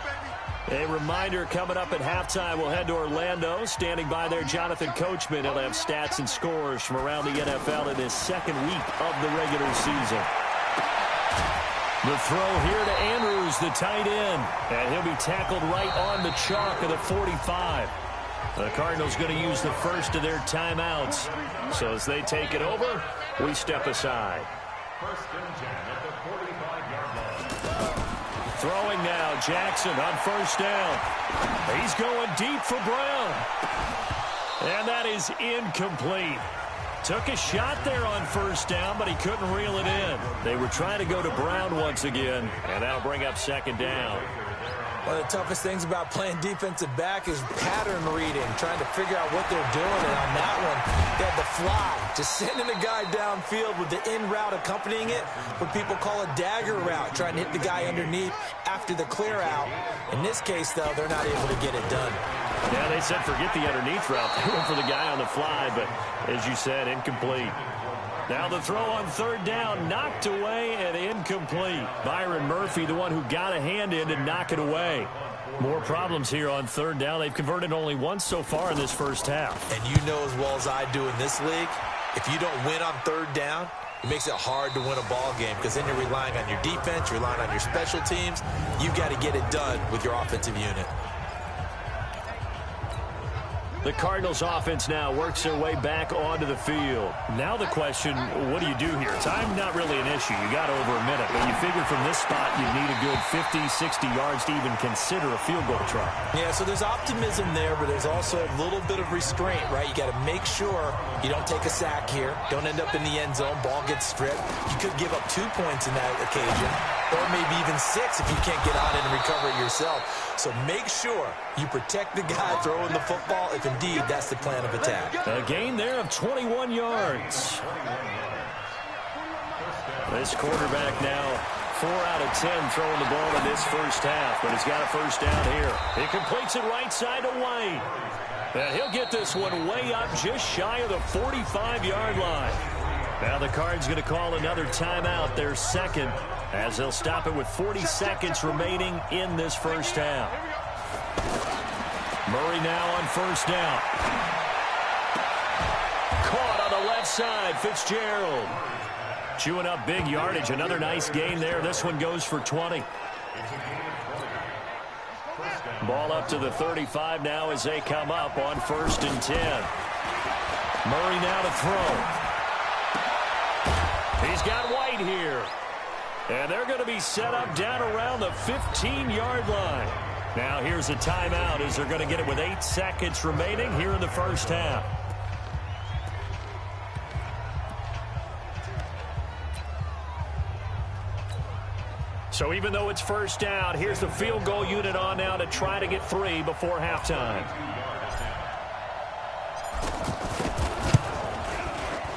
baby. A reminder coming up at halftime. We'll head to Orlando. Standing by there, Jonathan Coachman. He'll have stats and scores from around the NFL in his second week of the regular season. The throw here to Andrews, the tight end. And he'll be tackled right on the chalk of the 45. The Cardinals going to use the first of their timeouts. So as they take it over, we step aside. First and 10 at the 45-yard line. Throwing now, Jackson on first down. He's going deep for Brown. And that is incomplete. Took a shot there on first down, but he couldn't reel it in. They were trying to go to Brown once again, and that'll bring up second down. One of the toughest things about playing defensive back is pattern reading, trying to figure out what they're doing. And on that one, they had the fly, just sending a guy downfield with the in route accompanying it, what people call a dagger route, trying to hit the guy underneath after the clear out. In this case, though, they're not able to get it done. Yeah, they said forget the underneath route. They went for the guy on the fly, but as you said, incomplete. Now the throw on third down, knocked away and incomplete. Byron Murphy, the one who got a hand in to knock it away. More problems here on third down. They've converted only once so far in this first half. And you know as well as I do in this league, if you don't win on third down, it makes it hard to win a ball game because then you're relying on your defense, you're relying on your special teams. You've got to get it done with your offensive unit. The Cardinals offense now works their way back onto the field. Now the question, what do you do here? Time not really an issue. You got over a minute, but you figure from this spot you need a good 50, 60 yards to even consider a field goal try. Yeah, so there's optimism there, but there's also a little bit of restraint, right? You got to make sure you don't take a sack here. Don't end up in the end zone. Ball gets stripped. You could give up 2 points in that occasion, or maybe even 6 if you can't get on it and recover it yourself. So make sure you protect the guy throwing the football if indeed that's the plan of attack. A gain there of 21 yards. This quarterback now 4 out of 10 throwing the ball in this first half, but he's got a first down here. He completes it right side to White. And he'll get this one way up just shy of the 45-yard line. Now the Cards going to call another timeout, their second, as they'll stop it with 40 seconds remaining in this first half. Murray now on first down. Caught on the left side, Fitzgerald. Chewing up big yardage, another nice gain there. This one goes for 20. Ball up to the 35 now as they come up on first and 10. Murray now to throw. He's got White here. And they're going to be set up down around the 15-yard line. Now here's a timeout as they're going to get it with 8 seconds remaining here in the first half. So even though it's first down, here's the field goal unit on now to try to get 3 before halftime.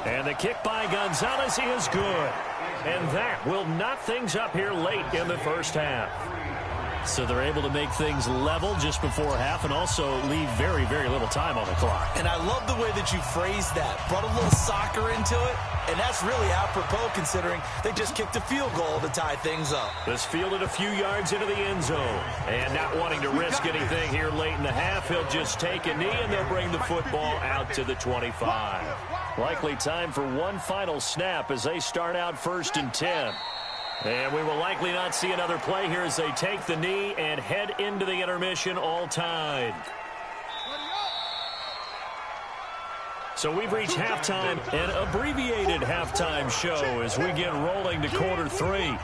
And the kick by Gonzalez is good. And that will knock things up here late in the first half. So they're able to make things level just before half and also leave very, very little time on the clock. And I love the way that you phrased that. Brought a little soccer into it. And that's really apropos considering they just kicked a field goal to tie things up. This fielded a few yards into the end zone. And not wanting to risk anything here late in the half, he'll just take a knee and they'll bring the football out to the 25. Likely time for one final snap as they start out first and 10. And we will likely not see another play here as they take the knee and head into the intermission all tied. So we've reached halftime, an abbreviated halftime show as we get rolling to quarter 3.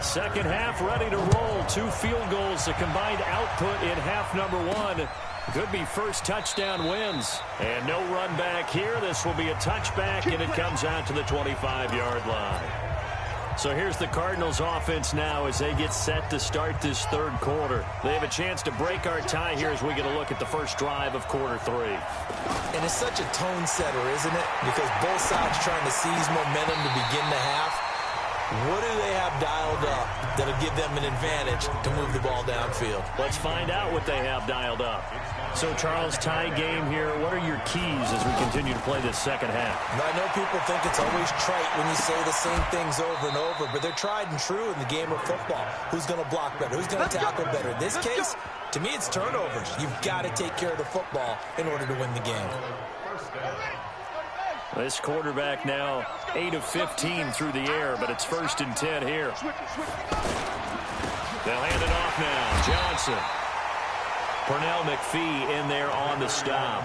Second half ready to roll. 2 field goals, the combined output in half number 1. Could be first touchdown wins. And no run back here. This will be a touchback, and it comes out to the 25-yard line. So here's the Cardinals offense now as they get set to start this third quarter. They have a chance to break our tie here as we get a look at the first drive of quarter 3. And it's such a tone setter, isn't it? Because both sides trying to seize momentum to begin the half. What do they have dialed up that'll give them an advantage to move the ball downfield? Let's find out what they have dialed up. So, Charles, tie game here. What are your keys as we continue to play this second half? I know people think it's always trite when you say the same things over and over, but they're tried and true in the game of football. Who's going to block better? Who's going to tackle better? In this case, to me, it's turnovers. You've got to take care of the football in order to win the game. This quarterback now 8 of 15 through the air, but it's first and 10 here. They'll hand it off now. Johnson. Pernell McPhee in there on the stop.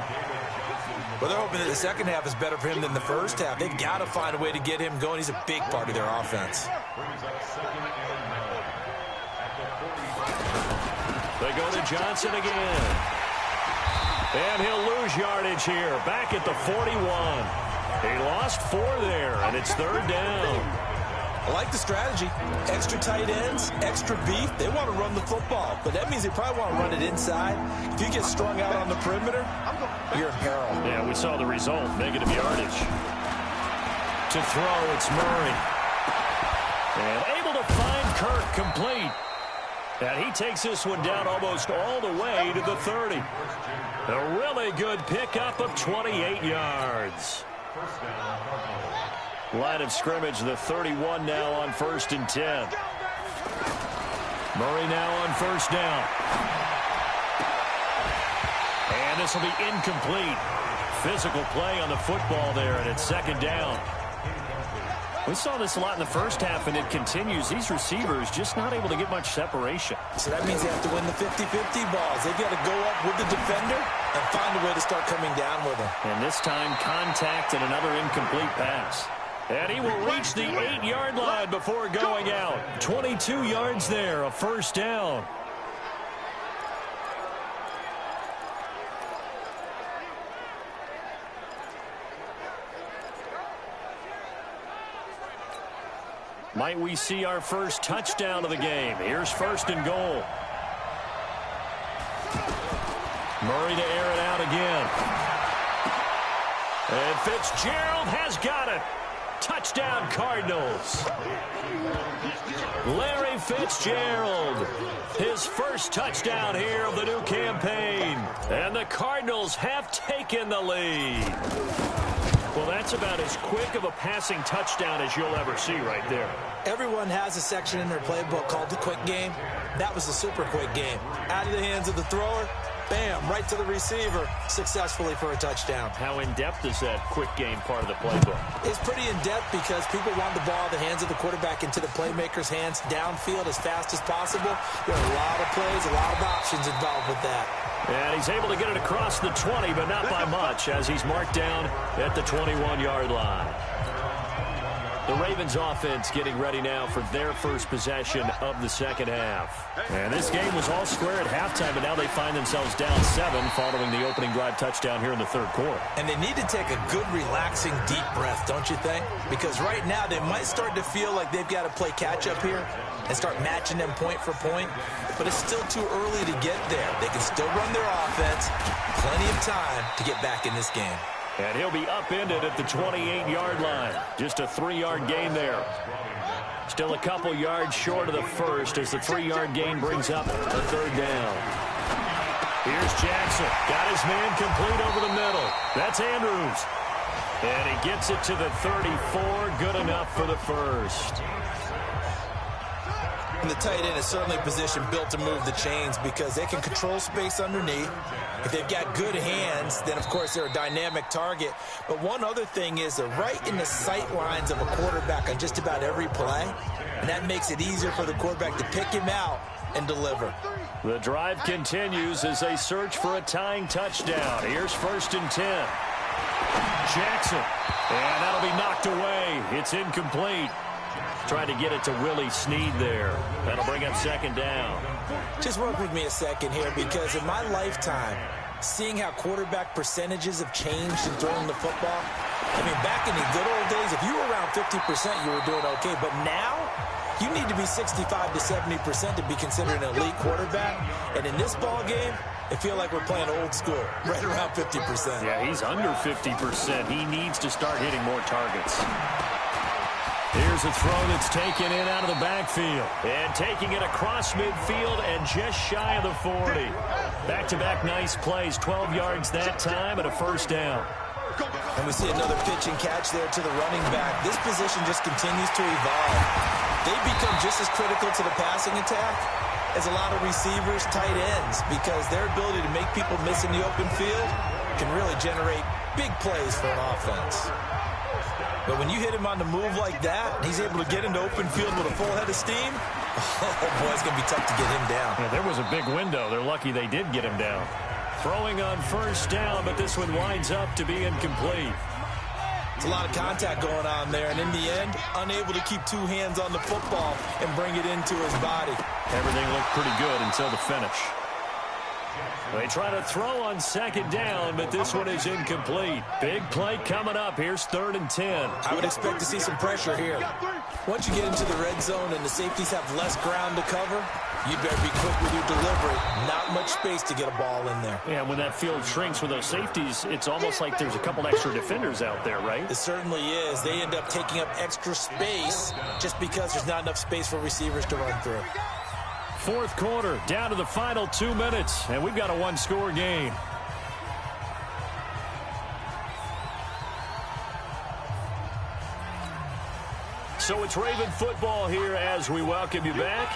Well, they're hoping that the second half is better for him than the first half. They've got to find a way to get him going. He's a big part of their offense. They go to Johnson again. And he'll lose yardage here. Back at the 41. He lost 4 there, and it's third down. I like the strategy. Extra tight ends, extra beef. They want to run the football, but that means they probably want to run it inside. If you get strung out on the perimeter, you're in peril. Yeah, we saw the result. Negative yardage. To throw, it's Murray. And able to find Kirk complete. And he takes this one down almost all the way to the 30. A really good pickup of 28 yards. Line of scrimmage, the 31 now on 1st and 10. Murray now on first down. And this will be incomplete. Physical play on the football there, and it's second down. We saw this a lot in the first half, and it continues. These receivers just not able to get much separation. So that means they have to win the 50-50 balls. They've got to go up with the defender and find a way to start coming down with them. And this time, contact and another incomplete pass. And he will reach the 8-yard line before going out. 22 yards there, a first down. Might we see our first touchdown of the game? Here's 1st and goal. Murray to air it out again. And Fitzgerald has got it. Touchdown, Cardinals. Larry Fitzgerald, his first touchdown here of the new campaign. And the Cardinals have taken the lead. Well, that's about as quick of a passing touchdown as you'll ever see right there. Everyone has a section in their playbook called the quick game. That was the super quick game. Out of the hands of the thrower, bam, right to the receiver, successfully for a touchdown. How in-depth is that quick game part of the playbook? It's pretty in-depth because people want the ball in the hands of the quarterback into the playmaker's hands downfield as fast as possible. There are a lot of plays, a lot of options involved with that. And he's able to get it across the 20, but not by much, as he's marked down at the 21-yard line. The Ravens offense getting ready now for their first possession of the second half. And this game was all square at halftime, but now they find themselves down 7 following the opening drive touchdown here in the third quarter. And they need to take a good, relaxing, deep breath, don't you think? Because right now they might start to feel like they've got to play catch-up here and start matching them point for point. But it's still too early to get there. They can still run their offense. Plenty of time to get back in this game. And he'll be upended at the 28-yard line. Just a 3-yard gain there. Still a couple yards short of the first as the 3-yard gain brings up a third down. Here's Jackson. Got his man complete over the middle. That's Andrews. And he gets it to the 34. Good enough for the first. And the tight end is certainly a position built to move the chains because they can control space underneath. If they've got good hands, then, of course, they're a dynamic target. But one other thing is they're right in the sight lines of a quarterback on just about every play. And that makes it easier for the quarterback to pick him out and deliver. The drive continues as they search for a tying touchdown. Here's 1st and 10. Jackson. And that'll be knocked away. It's incomplete. Trying to get it to Willie Snead there. That'll bring up second down. Just work with me a second here because in my lifetime, seeing how quarterback percentages have changed in throwing the football, I mean, back in the good old days, if you were around 50%, you were doing okay. But now, you need to be 65 to 70% to be considered an elite quarterback. And in this ball game, I feel like we're playing old school, right around 50%. Yeah, he's under 50%. He needs to start hitting more targets. Here's a throw that's taken in out of the backfield. And taking it across midfield and just shy of the 40. Back-to-back nice plays, 12 yards that time and a first down. And we see another pitch and catch there to the running back. This position just continues to evolve. They become just as critical to the passing attack as a lot of receivers, tight ends, because their ability to make people miss in the open field can really generate big plays for an offense. But when you hit him on the move like that, and he's able to get into open field with a full head of steam, Oh, boy, it's going to be tough to get him down. Yeah, there was a big window. They're lucky they did get him down. Throwing on first down, but this one winds up to be incomplete. It's a lot of contact going on there, and in the end, unable to keep two hands on the football and bring it into his body. Everything looked pretty good until the finish. They try to throw on second down, but this one is incomplete. Big play coming up. Here's 3rd and 10. I would expect to see some pressure here. Once you get into the red zone and the safeties have less ground to cover, you better be quick with your delivery. Not much space to get a ball in there. Yeah, when that field shrinks with those safeties, it's almost like there's a couple extra defenders out there, right? It certainly is. They end up taking up extra space just because there's not enough space for receivers to run through. 4th quarter, down to the final 2 minutes, and we've got a one-score game. So it's Raven football here as we welcome you back.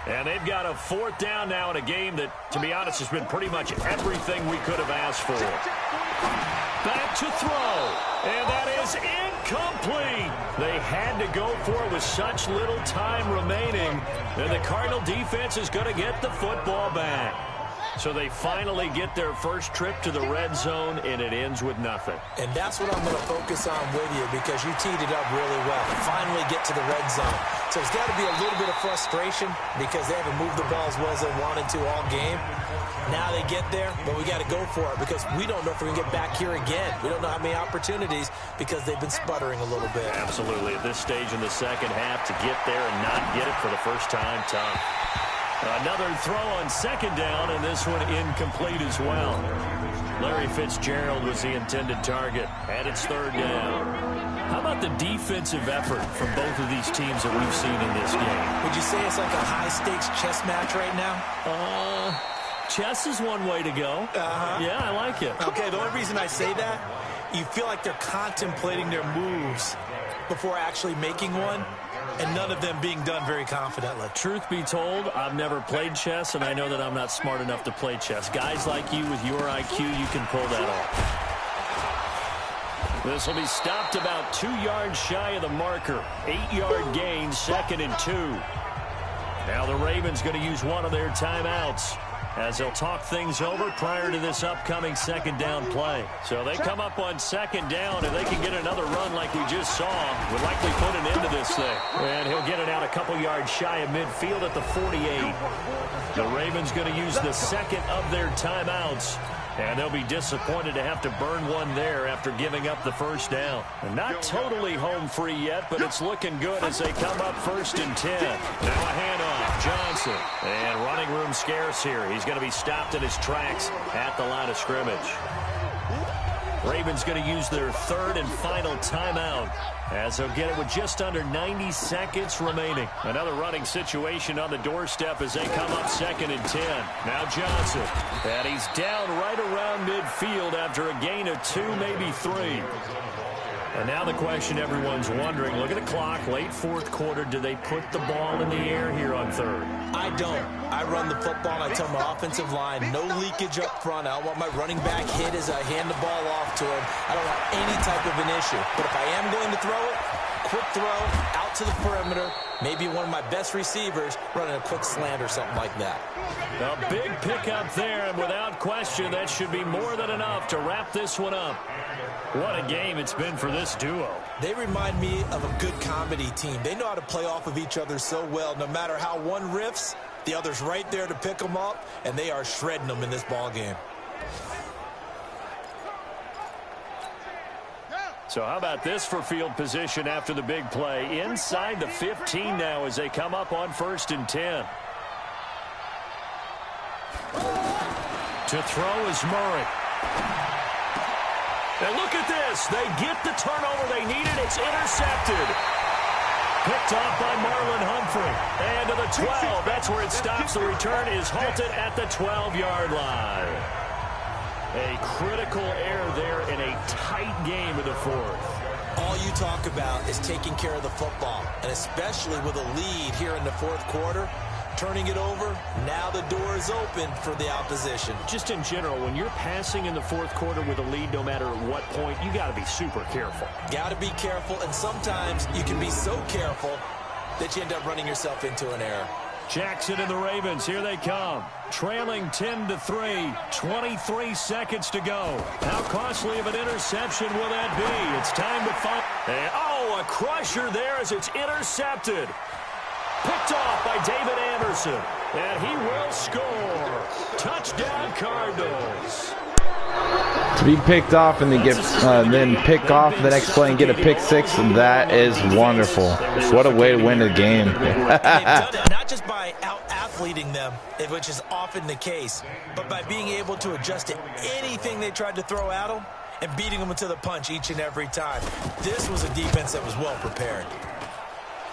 And they've got a 4th down now in a game that, to be honest, has been pretty much everything we could have asked for. Back to throw, and that is incomplete. They had to go for it with such little time remaining, and the Cardinal defense is going to get the football back. So they finally get their first trip to the red zone, and it ends with nothing. And that's what I'm going to focus on with you, because you teed it up really well. Finally get to the red zone. So it's got to be a little bit of frustration because they haven't moved the ball as well as they wanted to all game. Now they get there, but we got to go for it because we don't know if we're going to get back here again. We don't know how many opportunities because they've been sputtering a little bit. Absolutely. At this stage in the second half, to get there and not get it for the first time, tough. Another throw on second down, and this one incomplete as well. Larry Fitzgerald was the intended target, and it's 3rd down. How about the defensive effort from both of these teams that we've seen in this game? Would you say it's like a high-stakes chess match right now? Chess is one way to go. Yeah, I like it. Okay, the only reason I say that, you feel like they're contemplating their moves before actually making one, and none of them being done very confidently. Truth be told, I've never played chess, and I know that I'm not smart enough to play chess. Guys like you with your IQ, you can pull that off. This will be stopped about 2 yards shy of the marker. 8-yard gain, 2nd and 2. Now the Ravens going to use one of their timeouts as they'll talk things over prior to this upcoming second down play. So they come up on second down, and they can get another run like we just saw. Would likely put an end to this thing. And he'll get it out a couple yards shy of midfield at the 48. The Ravens going to use the second of their timeouts. And they'll be disappointed to have to burn one there after giving up the first down. And not totally home free yet, but it's looking good as they come up 1st and 10. Now a handoff, Johnson. And running room scarce here. He's going to be stopped in his tracks at the line of scrimmage. Ravens going to use their 3rd and final timeout as they'll get it with just under 90 seconds remaining. Another running situation on the doorstep as they come up 2nd and 10. Now Johnson. And he's down right around midfield after a gain of 2, maybe 3. And now the question everyone's wondering, look at the clock, late 4th quarter, do they put the ball in the air here on 3rd? I don't. I run the football, and I tell my offensive line, no leakage up front. I don't want my running back hit as I hand the ball off to him. I don't want any type of an issue. But if I am going to throw it, quick throw, out to the perimeter, maybe one of my best receivers running a quick slant or something like that. A big pickup there, and without question, that should be more than enough to wrap this one up. What a game it's been for this duo. They remind me of a good comedy team. They know how to play off of each other so well. No matter how one riffs, the other's right there to pick them up, and they are shredding them in this ball game. So how about this for field position after the big play? Inside the 15 now as they come up on 1st and 10. To throw is Murray. And look at this. They get the turnover they needed. It's intercepted. Picked off by Marlon Humphrey. And to the 12. That's where it stops. The return is halted at the 12-yard line. A critical error there in a tight game of the 4th. All you talk about is taking care of the football, and especially with a lead here in the 4th quarter, turning it over, now the door is open for the opposition. Just in general, when you're passing in the 4th quarter with a lead, no matter at what point, you got to be super careful. Got to be careful, and sometimes you can be so careful that you end up running yourself into an error. Jackson and the Ravens, here they come. Trailing 10-3, 23 seconds to go. How costly of an interception will that be? It's time to find. And, oh, a crusher there as it's intercepted. Picked off by David Anderson. And he will score. Touchdown, Cardinals. To be picked off and then pick off the next play and get a pick six, that is wonderful. What a way to win the game. Not just by out-athleting them, which is often the case, but by being able to adjust to anything they tried to throw at them and beating them to the punch each and every time. This was a defense that was well prepared.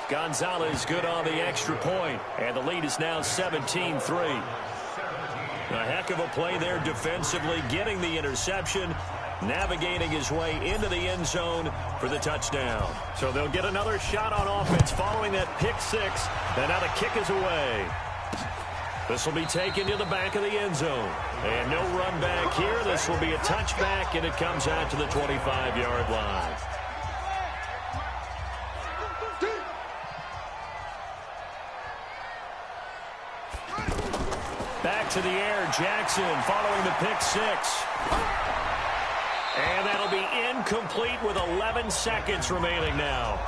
Gonzalez good on the extra point, and the lead is now 17-3. A heck of a play there defensively, getting the interception, navigating his way into the end zone for the touchdown. So they'll get another shot on offense following that pick six, and now the kick is away. This will be taken to the back of the end zone. And no run back here. This will be a touchback, and it comes out to the 25-yard line. Back to the air, Jackson following the pick six. And that'll be incomplete with 11 seconds remaining now.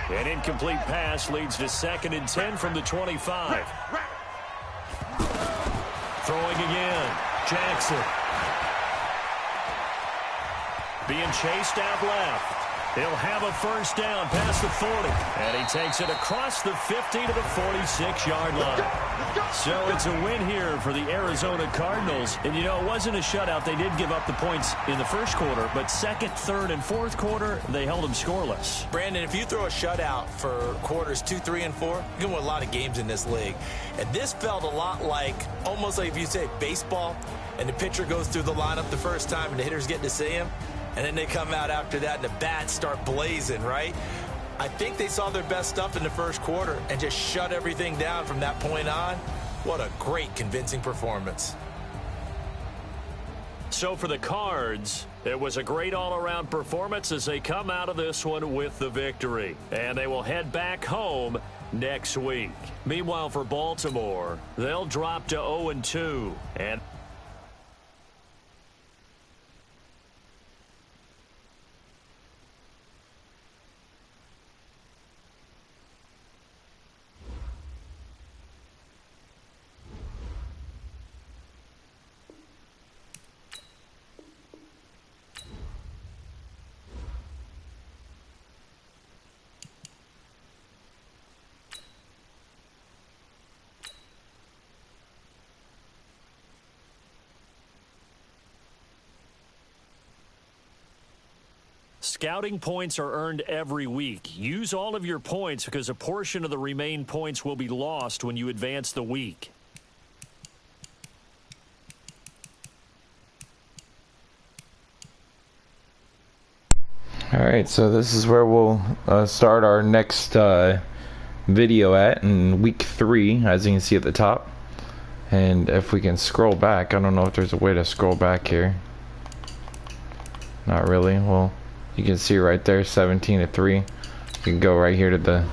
An incomplete pass leads to 2nd and 10 from the 25. Throwing again, Jackson. Being chased out left. He'll have a first down past the 40. And he takes it across the 50 to the 46-yard line. So it's a win here for the Arizona Cardinals. And, you know, it wasn't a shutout. They did give up the points in the first quarter. But second, third, and fourth quarter, they held them scoreless. Brandon, if you throw a shutout for quarters 2, 3, and 4, you can win a lot of games in this league. And this felt a lot like, almost like if you say baseball, and the pitcher goes through the lineup the first time and the hitters get to see him. And then they come out after that and the bats start blazing, right? I think they saw their best stuff in the first quarter and just shut everything down from that point on. What a great, convincing performance. So for the Cards, it was a great all-around performance as they come out of this one with the victory. And they will head back home next week. Meanwhile, for Baltimore, they'll drop to 0-2. And scouting points are earned every week. Use all of your points because a portion of the remaining points will be lost when you advance the week. All right, so this is where we'll start our next video at in week 3, as you can see at the top. And if we can scroll back, I don't know if there's a way to scroll back here. Not really. Well, you can see right there, 17-3. You can go right here to the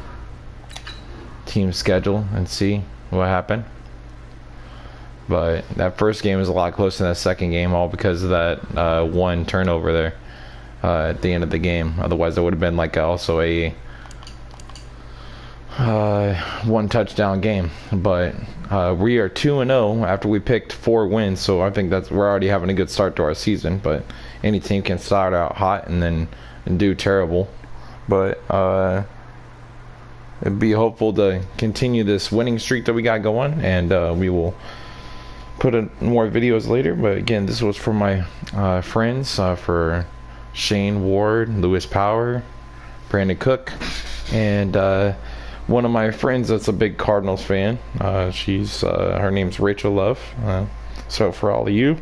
team schedule and see what happened. But that first game was a lot closer than that second game, all because of that one turnover there at the end of the game. Otherwise, it would have been like also a one touchdown game. But we are 2-0 after we picked 4 wins, so I think we're already having a good start to our season. But any team can start out hot and do terrible. But it'd be hopeful to continue this winning streak that we got going, and we will put in more videos later. But again, this was for my friends, for Shane Ward, Lewis Power, Brandon Cook, and one of my friends that's a big Cardinals fan. Her name's Rachel Love. So for all of you,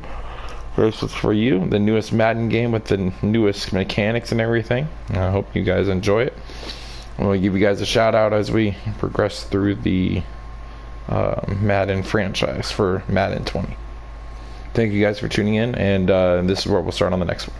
this was for you, the newest Madden game with the newest mechanics and everything. I hope you guys enjoy it. I'm going to give you guys a shout out as we progress through the Madden franchise for Madden 20. Thank you guys for tuning in, and this is where we'll start on the next one.